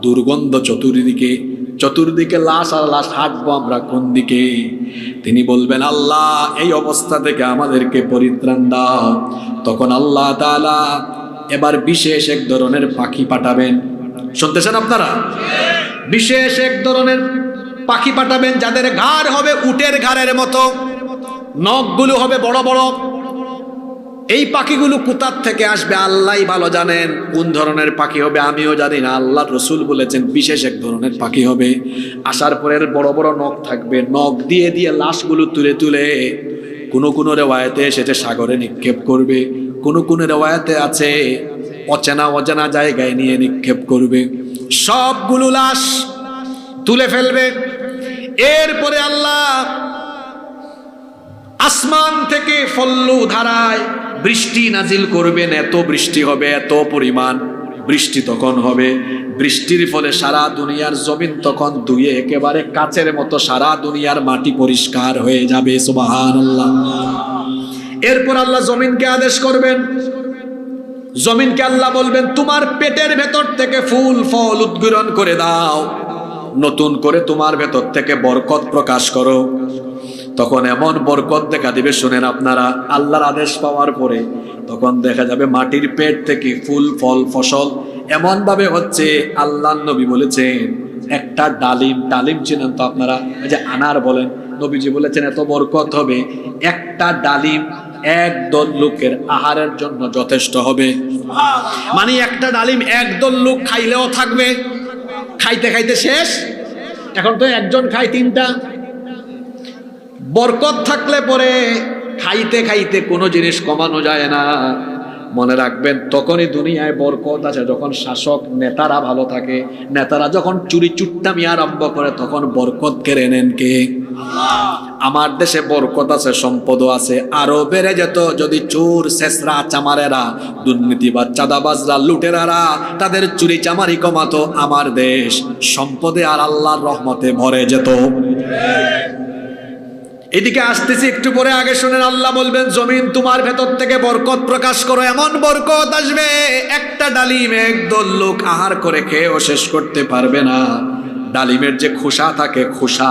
দুর্গন্ধ চতুর্দিকে, চতুর্দিকে লাশ আর লাশ, হাঁটবো আমরা কোন দিকে? তিনি বলবেন, আল্লাহ এই অবস্থা থেকে আমাদেরকে পরিত্রাণ দাও। তখন আল্লাহ তাআলা এবার বিশেষ এক ধরনের পাখি পাঠাবেন। শুনতেছেন আপনারা? বিশেষ এক ধরনের পাখি পাঠাবেন, যাদের ঘাড় হবে উটের ঘাড়ের মতো, নখগুলো হবে বড় বড়। এই পাখিগুলো কোথার থেকে আসবে আল্লাহই ভালো জানেন। কোন ধরনের পাখি হবে আমিও জানি না, আল্লাহ রসুল বলেছেন বিশেষ এক ধরনের পাখি হবে। আসার পরে বড় বড় নখ থাকবে, নখ দিয়ে দিয়ে লাশগুলো তুলে তুলে কোন রেওয়ায়েতে এসেছে সাগরে নিক্ষেপ করবে, কোন রেওয়ায়েতে আছে অচেনা অজানা জায়গায় নিয়ে নিক্ষেপ করবে। সবগুলো লাশ তুলে ফেলবে। এরপরে আল্লাহ আসমান থেকে ফল্লু ধারায় বৃষ্টি নাজিল করবেন। এত বৃষ্টি হবে, এত পরিমাণ বৃষ্টি তখন হবে, বৃষ্টির ফলে সারা দুনিয়ার জমিন তখন ধুয়ে একেবারে কাচের মতো সারা দুনিয়ার মাটি পরিষ্কার হয়ে যাবে। সুবহানাল্লাহ। এরপর আল্লাহ জমিনকে আদেশ করবেন, জমিনকে আল্লাহ বলবেন, তোমার পেটের ভেতর থেকে ফুল ফল উদ্গীরণ করে দাও, নতুন করে তোমার ভেতর থেকে বরকত প্রকাশ করো। তখন এমন বরকত দেখা দিবে, শুনেন আপনারা, আল্লাহর আদেশ পাওয়ার পরে তখন দেখা যাবে মাটির পেট থেকে ফুল ফল ফসল এমন ভাবে হচ্ছে। আল্লাহ নবী বলেছেন একটা ডালিম, ডালিম চিনেন তো আপনারা, এই যে আনার বলেন, নবীজি বলেছেন এত বরকত হবে, একটা ডালিম একদল লোকের আহারের জন্য যথেষ্ট হবে। মানে একটা ডালিম একদল লোক খাইলেও থাকবে, খাইতে খাইতে শেষ। এখন তো একজন খায় তিনটা। বরকত থাকলে পরে খাইতে খাইতে কোনো জিনিস কমানো যায় না। মনে রাখবেন, তখনই দুনিয়ায় বরকত আছে যখন শাসক নেতারা ভালো থাকে। নেতারা যখন চুরি চুট্টামি আরম্ভ করে তখন বরকত কেড়ে নেন কে? আমার দেশে বরকত আছে, সম্পদও আছে, আরো বেড়ে যেত যদি চোর শেষরা চামারেরা দুর্নীতিবাজ চাঁদাবাজরা লুটেরারা তাদের চুরি চামারি কমাতো, আমার দেশ সম্পদে আর আল্লাহর রহমতে ভরে যেত। এদিকে আসতেছি একটু পরে, আগে শুনেন, আল্লাহ বলবেন জমিন তোমার ভেতর থেকে বরকত প্রকাশ করো। এমন বরকত আসবে একটা ডালিম একদল লোক আহার করে খেয়েও শেষ করতে পারবে না। ডালিমের যে খোসা থাকে, খোসা,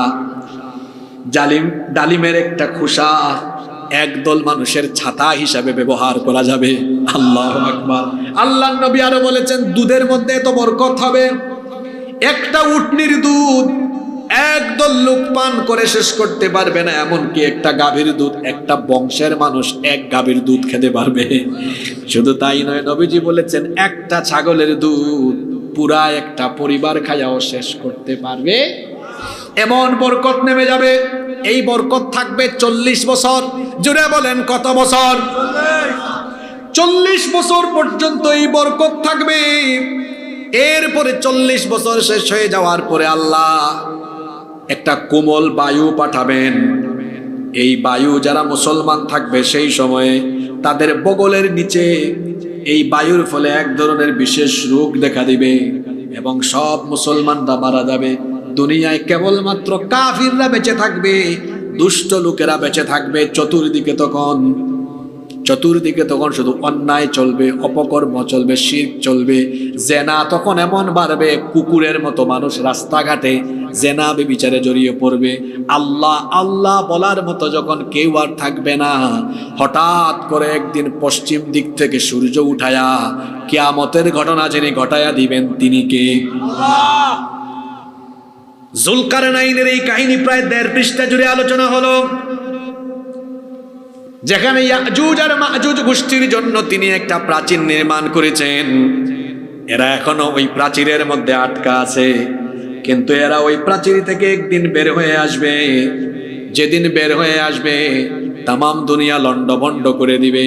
ডালিমের একটা খোসা একদল মানুষের ছাতা হিসাবে ব্যবহার করা যাবে। আল্লাহু আকবার। আল্লাহর নবী আরো বলেছেন দুধের মধ্যে এত বরকত হবে, একটা উটনির দুধ একদল লোক পান করে শেষ করতে পারবে না। এমনকি একটা গাভীর দুধ একটা বংশের মানুষ এক গাভীর দুধ খেতে পারবে। শুধু তাই নয়, নবীজি বলেছেন একটা ছাগলের দুধ পুরা একটা পরিবার খায়াও শেষ করতে পারবে। এমন বরকত নেমে যাবে। এই বরকত থাকবে 40 বছর। জুড়ে বলেন কত বছর? 40 বছর পর্যন্ত এই বরকত থাকবে। এরপরে 40 বছর শেষ হয়ে যাওয়ার পরে আল্লাহ একটা কোমল বায়ু পাঠাবেন। এই বায়ু যারা মুসলমান থাকবে সেই সময়ে তাদের বগলের নিচে এই বায়ুর ফলে এক ধরনের বিশেষ রোগ দেখা দিবে এবং সব মুসলমানরা মারা যাবে। দুনিয়ায় কেবলমাত্র কাফিররা বেঁচে থাকবে, দুষ্ট লোকেরা বেঁচে থাকবে। চতুর্দিকে তখন শুধু অন্যায় চলবে, অপকর্ম চলবে, শিরক চলবে, জেনা তখন এমন বাড়বে কুকুরের মতো মানুষ রাস্তাঘাটে জেনা বেবিচারে জড়িয়ে পড়বে। আল্লাহ আল্লাহ বলার মতো যখন কেউ আর থাকবে না, হঠাৎ করে একদিন পশ্চিম দিক থেকে সূর্য উঠায়া কিয়ামতের ঘটনা যিনি ঘটায়া দিবেন তিনি কে? জুলকারনাইনের এই কাহিনী প্রায় 1.5 পৃষ্ঠা জুড়ে আলোচনা হলো, যেখানে ইয়াজুজ আর মাজুজ গোষ্ঠীর জন্য তিনি একটা প্রাচীর নির্মাণ করেছেন। এরা এখনো ওই প্রাচীরের মধ্যে আটকা আছে, কিন্তু এরা ওই প্রাচীর থেকে একদিন বের হয়ে আসবে। যেদিন বের হয়ে আসবে তামাম দুনিয়া লন্ডভন্ড করে দিবে,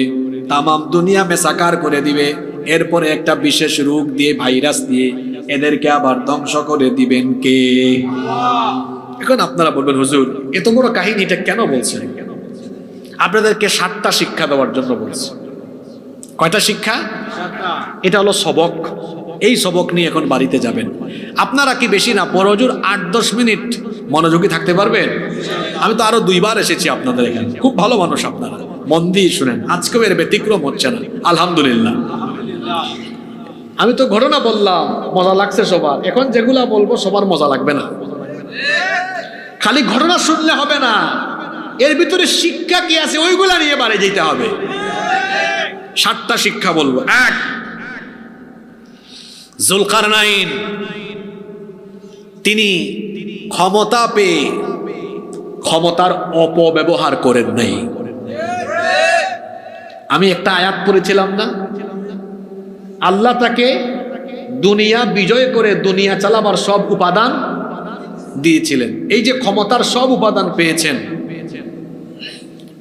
তামাম দুনিয়া মেসাকার করে দিবে। এরপরে একটা বিশেষ রোগ দিয়ে, ভাইরাস দিয়ে এদেরকে আবার ধ্বংস করে দিবেন কে? এখন আপনারা বলবেন হুজুর এত বড় কাহিনীটা কেন বলছেন? আপনাদেরকে 7টা শিক্ষা দেওয়ার জন্য বলছি। কয়টা শিক্ষা? এটা হলো সবক। এই সবক নিয়ে এখন বাড়িতে যাবেন। আপনারা কি বেশি না বড়জোর 8-10 মিনিট মনোযোগী থাকতে পারবেন? আমি তো আরো 2 বার এসেছি আপনাদের এখানে, খুব ভালো মানুষ আপনারা, মন দিয়ে শুনেন। আজকেও এর ব্যতিক্রম হচ্ছে না, আলহামদুলিল্লাহ। আমি তো ঘটনা বললাম, মজা লাগছে সবার। এখন যেগুলা বলবো সবার মজা লাগবে না। খালি ঘটনা শুনলে হবে না, এর ভিতরে শিক্ষা কি আছে ওইগুলা নিয়ে বাড়ি যেতে হবে। 7টা শিক্ষা বলবো। 1, জুলকারনাইন তিনি ক্ষমতা পেয়ে ক্ষমতার অপব্যবহার করেন নাই। আমি একটা আয়াত পড়েছিলাম না, আল্লাহ তাকে দুনিয়া বিজয় করে দুনিয়া চালাবার সব উপাদান দিয়েছিলেন। এই যে ক্ষমতার সব উপাদান পেয়েছেন,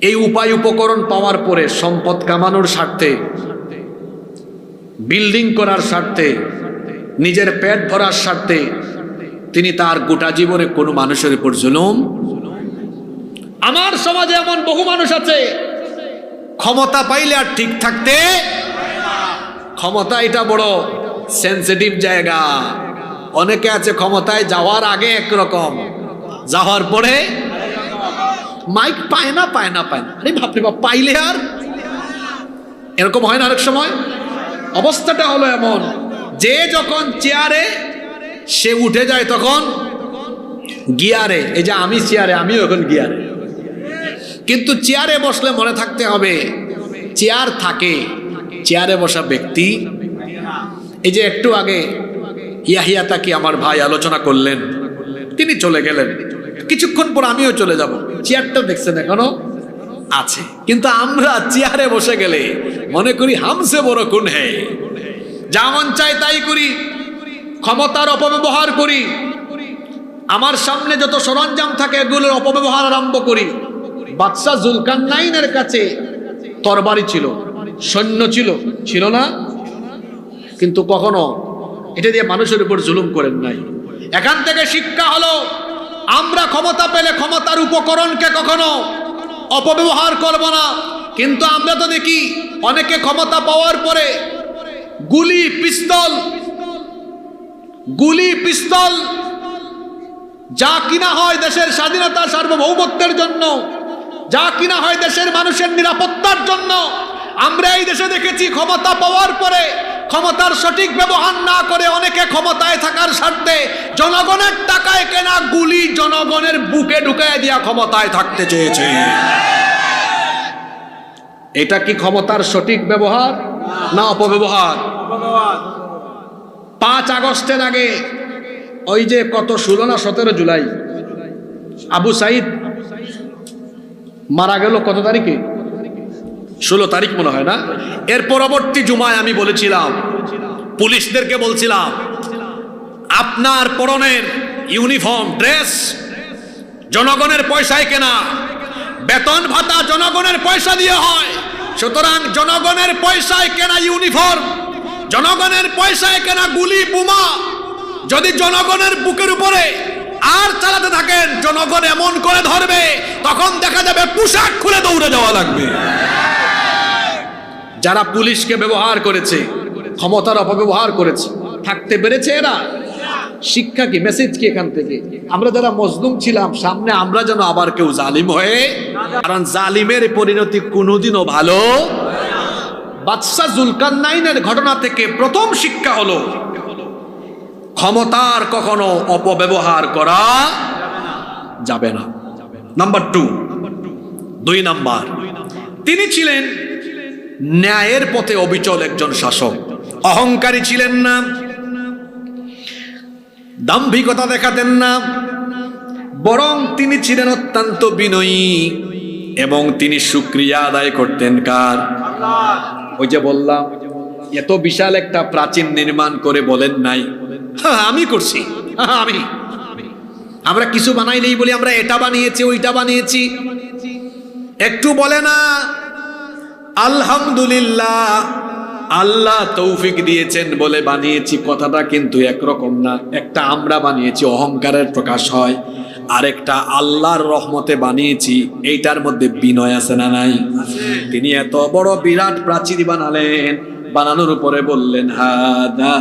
এই উপায় উপকরণ পাওয়ার পরে সম্পদ কামানোর স্বার্থে, বিল্ডিং করার স্বার্থে, নিজের পেট ভরার স্বার্থে তিনি তার গোটা জীবনে কোনো মানুষের উপর জুলুম। আমার সমাজে এমন বহু মানুষ আছে ক্ষমতা পাইলে আর ঠিক থাকতে, ক্ষমতা এটা বড় সেনসিটিভ জায়গা। অনেকে আছে ক্ষমতায় যাওয়ার আগে একরকম, যাওয়ার পরে মাইক পায় না। আরে বাপরে বাপ, পাইলে আর এরকম হয় না অনেক সময়। অবস্থাটা হলো এমন যে যখন চেয়ারে সে উঠে যায় তখন গিয়ারে। এই যে আমি চেয়ারে, আমিও এখন গিয়ারে। কিন্তু চেয়ারে বসলে মনে থাকতে হবে চেয়ার থাকে, চেয়ারে বসা ব্যক্তি। এই যে একটু আগে ইয়াহিয়া তাকি আমার ভাই আলোচনা করলেন, তিনি চলে গেলেন, কিছুক্ষণ পর আমিও চলে যাব। চেয়ারটা দেখছেন এখনো আছে, কিন্তু আমরা চেয়ারে বসে গেলে মনে করি হামসে বড় কোন হে, যা মন চাই তাই করি, ক্ষমতার অপব্যবহার করি। আমার সামনে যত সরঞ্জাম থাকে এগুলোর অপব্যবহার আরম্ভ করি। বাদশা জুলকারনাইনের কাছে তরবারি ছিল, সৈন্য ছিল না, কিন্তু কখনো এটা দিয়ে মানুষের উপর জুলুম করেন নাই। এখান থেকে শিক্ষা হলো, আমরা ক্ষমতা পেলে ক্ষমতার উপকরণকে কখনো অপব্যবহার করব না। কিন্তু আমরা তো দেখি অনেকে ক্ষমতা পাওয়ার পরে গুলি পিস্তল যা কিনা হয় দেশের স্বাধীনতা সার্বভৌমত্বের জন্য, যা কিনা হয় দেশের মানুষের নিরাপত্তার জন্য, আমরা এই দেশে দেখেছি ক্ষমতা পাওয়ার পরে ক্ষমতার সঠিক ব্যবহার না করে অনেকে ক্ষমতায় থাকার স্বার্থে জনগণের টাকায় কেনা গুলি জনগণের বুকে ঢুকায় দিয়া ক্ষমতায় থাকতে চেয়েছে। এটা কি ক্ষমতার সঠিক ব্যবহার না অপব্যবহার? 5 আগস্টের আগে ওই যে কত 16 না 17 জুলাই আবু সাইদ মারা গেল কত তারিখে? 16 তারিখ মনে হয় না? এর পরবর্তী জুমায় আমি বলেছিলাম, পুলিশদেরকে বলছিলাম, আপনার পরনের ইউনিফর্ম ড্রেস জনগণের পয়সায় কেনা, বেতন ভাতা জনগণের পয়সা দিয়ে হয়, সুতরাং জনগণের পয়সায় কেনা ইউনিফর্ম, জনগণের পয়সায় কেনা গুলি বোমা যদি জনগণের বুকের উপরে আর চালাতে থাকেন, জনগণ এমন করে ধরবে তখন দেখা যাবে পোশাক খুলে দৌড়ে যাওয়া লাগবে। যারা পুলিশকে ব্যবহার করেছে, ক্ষমতার অপব্যবহার করেছে, থাকতে পেরেছে এরা? শিক্ষা কি, মেসেজ কি এখান থেকে? আমরা যারা মজলুম ছিলাম, সামনে আমরা যেন আবার কেউ জালিম হয়ে, কারণ জালিমের পরিণতি কোনোদিনও ভালো। বাদশা জুলকারনাইনের ঘটনা থেকে প্রথম শিক্ষা হলো ক্ষমতার কখনো অপব্যবহার করা যাবে না। নাম্বার 2 নাম্বার, তিনি ছিলেন ন্যায়ের পথে অবিচল একজন শাসক। অহংকারী ছিলেন না, দাম্ভিকতা দেখাতেন না, বরং তিনি ছিলেন অত্যন্ত বিনয়ী এবং তিনি শুকরিয়া আদায় করতেন কার? ওই যে বললাম, এত বিশাল একটা প্রাচীন নির্মাণ করে বলেন নাই আমি করছি, আমরা কিছু বানাইলেই বলি আমরা এটা বানিয়েছি ওইটা বানিয়েছি, একটু বলে না আলহামদুলিল্লাহ আল্লাহ তৌফিক দিয়েছেন বলে বানিয়েছি। কথাটা কিন্তু একরকম না। একটা আমরা বানিয়েছি অহংকারের প্রকাশ হয়, আরেকটা আল্লাহর রহমতে বানিয়েছি, এইটার মধ্যে বিনয় আছে না নাই? তিনি এত বড় বিরাট প্রাচীর বানালেন, বানানোর উপরে বললেন হাদা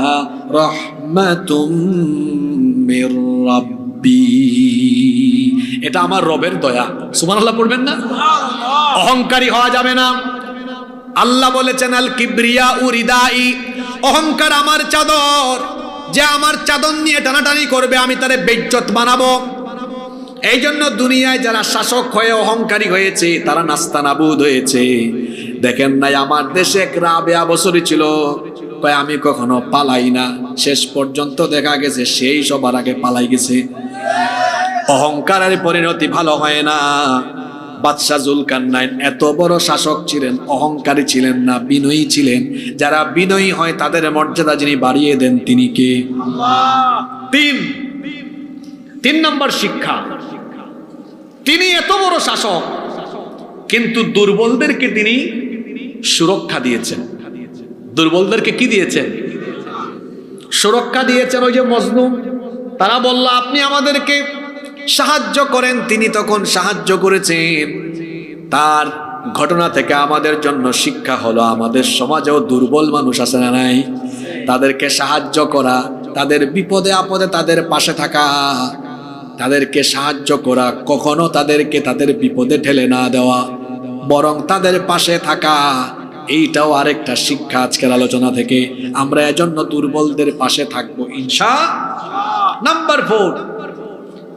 রাহমাতুম মির রাব্বি, এটা আমার রবের দয়া। সুবহানাল্লাহ পড়বেন না? অহংকারী হওয়া যাবে না। আল্লাহ বলেছেন আল কিবরিয়া উরিদাই, অহংকার আমার চাদর, যে আমার চাদর নিয়ে টানাটানি করবে আমি তারে বেইজ্জত বানাবো। এই জন্য দুনিয়ায় যারা শাসক হয়ে অহংকারী হয়েছে তারা নাস্তানাবুদ হয়েছে। দেখেন নাই আমার দেশে এক রাবেয়া বছরই ছিল, কয় আমি কখনো পালাই না, শেষ পর্যন্ত দেখা গেছে সেই সবার আগে পালাই গেছে। অহংকারের পরিণতি ভালো হয় না। বাদশাহ জুলকারনাইন এত বড় শাসক ছিলেন, অহংকারী ছিলেন না, বিনয়ী ছিলেন। যারা বিনয়ী হয় তাদের মর্যাদা যিনি বাড়িয়ে দেন তিনি কে? তিন নম্বর শিক্ষা, তিনি এত বড় শাসক কিন্তু দুর্বলদেরকে তিনি সুরক্ষা দিয়েছেন। দুর্বলদেরকে কি দিয়েছেন? সুরক্ষা দিয়েছেন। ওই যে মজলুম, তারা বলল আপনি আমাদেরকে সাহায্য করেন, তিনি তখন সাহায্য করেছেন। তার ঘটনা থেকে আমাদের জন্য শিক্ষা হলো, আমাদের সমাজেও দুর্বল মানুষ আছে না নাই? তাদেরকে সাহায্য করা, তাদের বিপদে আপদে তাদের পাশে থাকা, তাদেরকে সাহায্য করা, কখনো তাদেরকে তাদের বিপদে ঠেলে না দেওয়া, বরং তাদের পাশে থাকা, এইটাও আরেকটা শিক্ষা আজকের আলোচনা থেকে। আমরা এজন্য দুর্বলদের পাশে থাকবো ইনশাআল্লাহ। নাম্বার 4,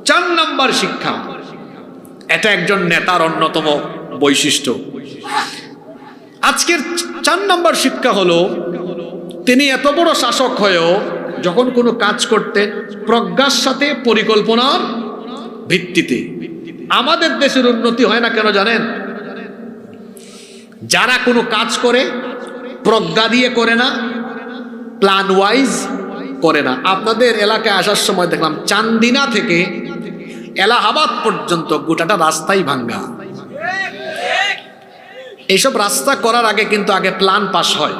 4 নম্বর শিক্ষা, এটা একজন নেতার অন্যতম বৈশিষ্ট্য। আজকের 4 নম্বর শিক্ষা হলো, তিনি এত বড় শাসক হয়েও যখন কোনো কাজ করতেন প্রজ্ঞার সাথে পরিকল্পনার ভিত্তিতে। আমাদের দেশের উন্নতি হয় না কেন জানেন? যারা কোনো কাজ করে প্রজ্ঞা দিয়ে করে না, প্ল্যান ওয়াইজ করে না। আপনাদের এলাকায় আসার সময় দেখলাম চান্দিনা থেকে এলাহাবাদ পর্যন্ত গোটাটা রাস্তাই ভাঙ্গা। এইসব রাস্তা করার আগে কিন্তু আগে প্ল্যান পাস হয়,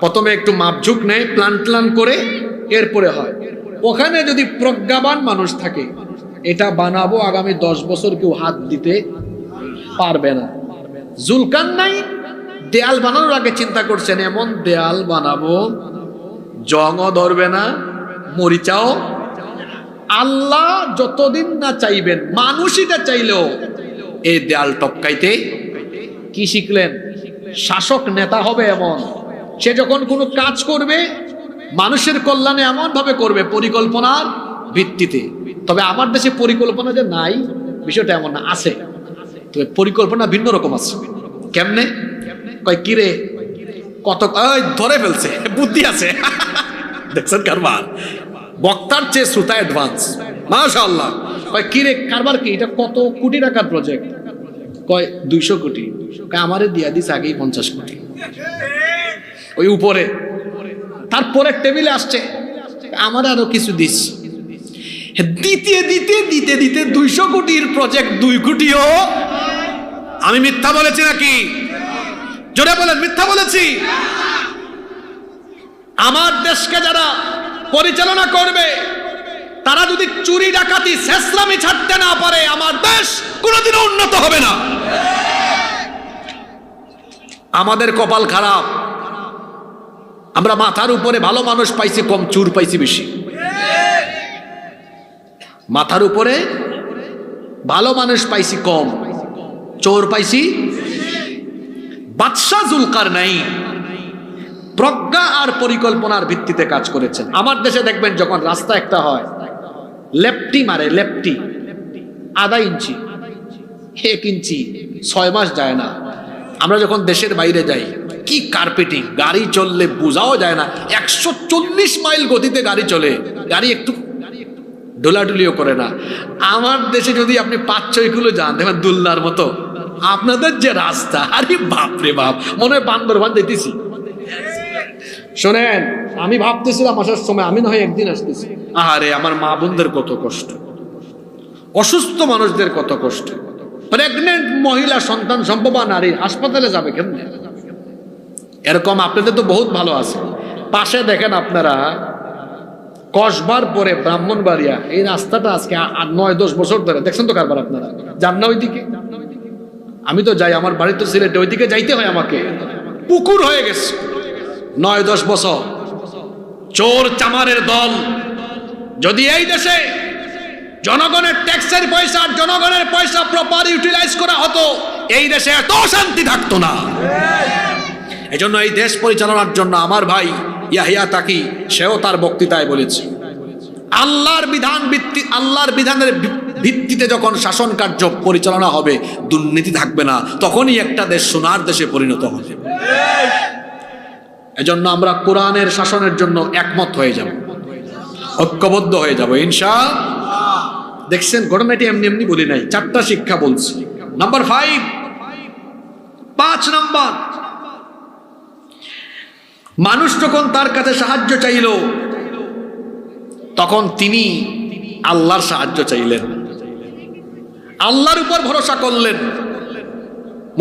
প্রথমে একটু মাপঝুক নেয়, প্ল্যান করে এরপরে হয়। ওখানে যদি প্রজ্ঞাবান মানুষ থাকে, এটা বানাবো আগামী 10 বছর কেউ হাত দিতে পারবে না। জুলকারনাইন দেয়াল বানানোর আগে চিন্তা করছেন এমন দেয়াল বানাবো জংও ধরবে না, মরিচাও। আল্লাহ যতদিন না চাইবেন, মানুষইটা চাইলেও এই দেয়াল টপকাইতে। কি শিখলেন? শাসক নেতা হবে এমন, সে যখন কোনো কাজ করবে মানুষের কল্যাণে এমন ভাবে করবে পরিকল্পনার ভিত্তিতে। তবে আমার দেশে পরিকল্পনা যে নাই বিষয়টা এমন না, আছে, তবে পরিকল্পনা ভিন্ন রকম আছে। কেমনে? কয় কিরে কত ধরে ফেলছে, বুদ্ধি আছে। দেখছেন কারবার, বক্তার চেয়ে শ্রোতা অ্যাডভান্স, মাশাআল্লাহ। কয় কিরে কারবার কি, এটা কত কোটি টাকার প্রজেক্ট? কয় 200 কোটি। আমারে দিয়া দিস আগেই 50 কোটি। ওই উপরে তারপরে টেবিলে আসছে, আমার আরো কিছু দিস। দিতে দিতে দিতে দিতে 200 কোটির প্রজেক্ট 2 কোটিও। আমি মিথ্যা বলেছি নাকি? জোরে বলেন, মিথ্যা বলেছি? আমার দেশকে যারা পরিচালনা করবে তারা যদি চুরি ডাকাতি শেষরামি ছাড়তে না পারে, আমার দেশ কোনোদিনও উন্নত হবে না। আমাদের কপাল খারাপ, আমরা মাথার উপরে ভালো মানুষ পাইছি কম, চুর পাইছি বেশি। মাথার উপরে ভালো মানুষ পাইছি কম, চোর পাইছি। বাদশাহ জুলকারনাইন প্রজ্ঞা আর পরিকল্পনার ভিত্তিতে কাজ করেছেন। আমার দেশে দেখবেন যখন রাস্তা একটা হয়, লেফটি মারে, লেফটি আধা ইঞ্চি, 1 ইঞ্চি, 6 মাস যায় না। আমরা যখন দেশের বাইরে যাই, কি কার্পেটিং, গাড়ি চললে বোঝাও যায় না। 140 মাইল গতিতে গাড়ি চলে, গাড়ি একটু ডোলাডুলিও করে না। আমার দেশে যদি আপনি 5-6 কিলো যান, দেখবেন দুল্লার মতো। আপনাদের যে রাস্তা, আরে বাপরে বাপ, মনে হয় বান্দরবান যেতেছি। শোনেন, আমি ভাবতেছিলাম আসার সময়, আমি না হয় একদিন আসতেছি, আরে আমার মা বোনদের কত কষ্ট, অসুস্থ মানুষদের কত কষ্ট, প্রেগনেন্ট মহিলা, সন্তান সম্ভবা নারী হাসপাতালে যাবে কেমনে? এরকম আপনাদের তো বহুত ভালো আছে। পাশে দেখেন আপনারা কসবার পরে ব্রাহ্মণবাড়িয়া এই রাস্তাটা আজকে 9-10 বছর ধরে দেখছেন তো কারবার আপনারা যান না ওইদিকে? আমি তো যাই, আমার বাড়ি তো সিলেটে, ওইদিকে যাইতে হয় আমাকে। পুকুর হয়ে গেছে 9-10 বছর। চোর চামারের দল যদি এই দেশে জনগণের ট্যাক্সের পয়সা, জনগণের পয়সা প্রপার ইউটিলাইজ করা হতো, এই দেশে এত শান্তি থাকতো না। এজন্য এই দেশ পরিচালনার জন্য আমার ভাই ইয়াহিয়া তাকি সেও তার বক্তৃতায় বলেছে, আল্লাহর বিধানের ভিত্তিতে যখন শাসন কার্য পরিচালনা হবে, দুর্নীতি থাকবে না, তখনই একটা দেশ সোনার দেশে পরিণত হবে। এজন্য আমরা কোরআনের শাসনের জন্য একমত হয়ে যাব, ঐক্যবদ্ধ হয়ে যাব ইনশাআল্লাহ। দেখছেন ঘটনাটি এমনি এমনি বলি নাই, 4টা শিক্ষা বলছি। নাম্বার 5 নাম্বার, মানুষ যখন তার কাছে সাহায্য চাইল তখন তিনি আল্লাহর সাহায্য চাইলেন, আল্লাহর উপর ভরসা করলেন।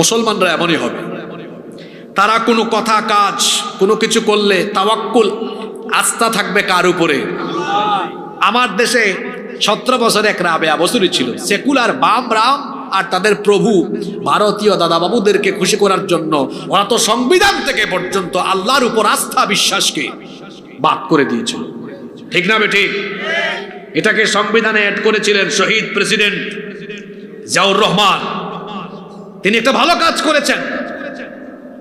মুসলমানরা এমনই হবে, তারা কোনো কথা কাজ কোনো কিছু করলে তাওয়াক্কুল, আস্থা থাকবে কার উপরে? আমার দেশে 17 বছর এক রাবেয়া বছরই ছিল, সেকুলার বাম রাম আর তাদের প্রভু ভারতীয় দাদাবাবুদেরকে খুশি করার জন্য ওরা তো সংবিধান থেকে পর্যন্ত আল্লাহর উপর আস্থা বিশ্বাসকে বাদ করে দিয়েছিল, ঠিক না বেঠিক? এটাকে সংবিধানে অ্যাড করেছিলেন শহীদ প্রেসিডেন্ট জিয়াউর রহমান, তিনি একটা ভালো কাজ করেছেন।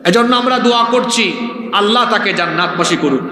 এজন্য আমরা দোয়া করছি আল্লাহ তাকে জান্নাতবাসী করুক।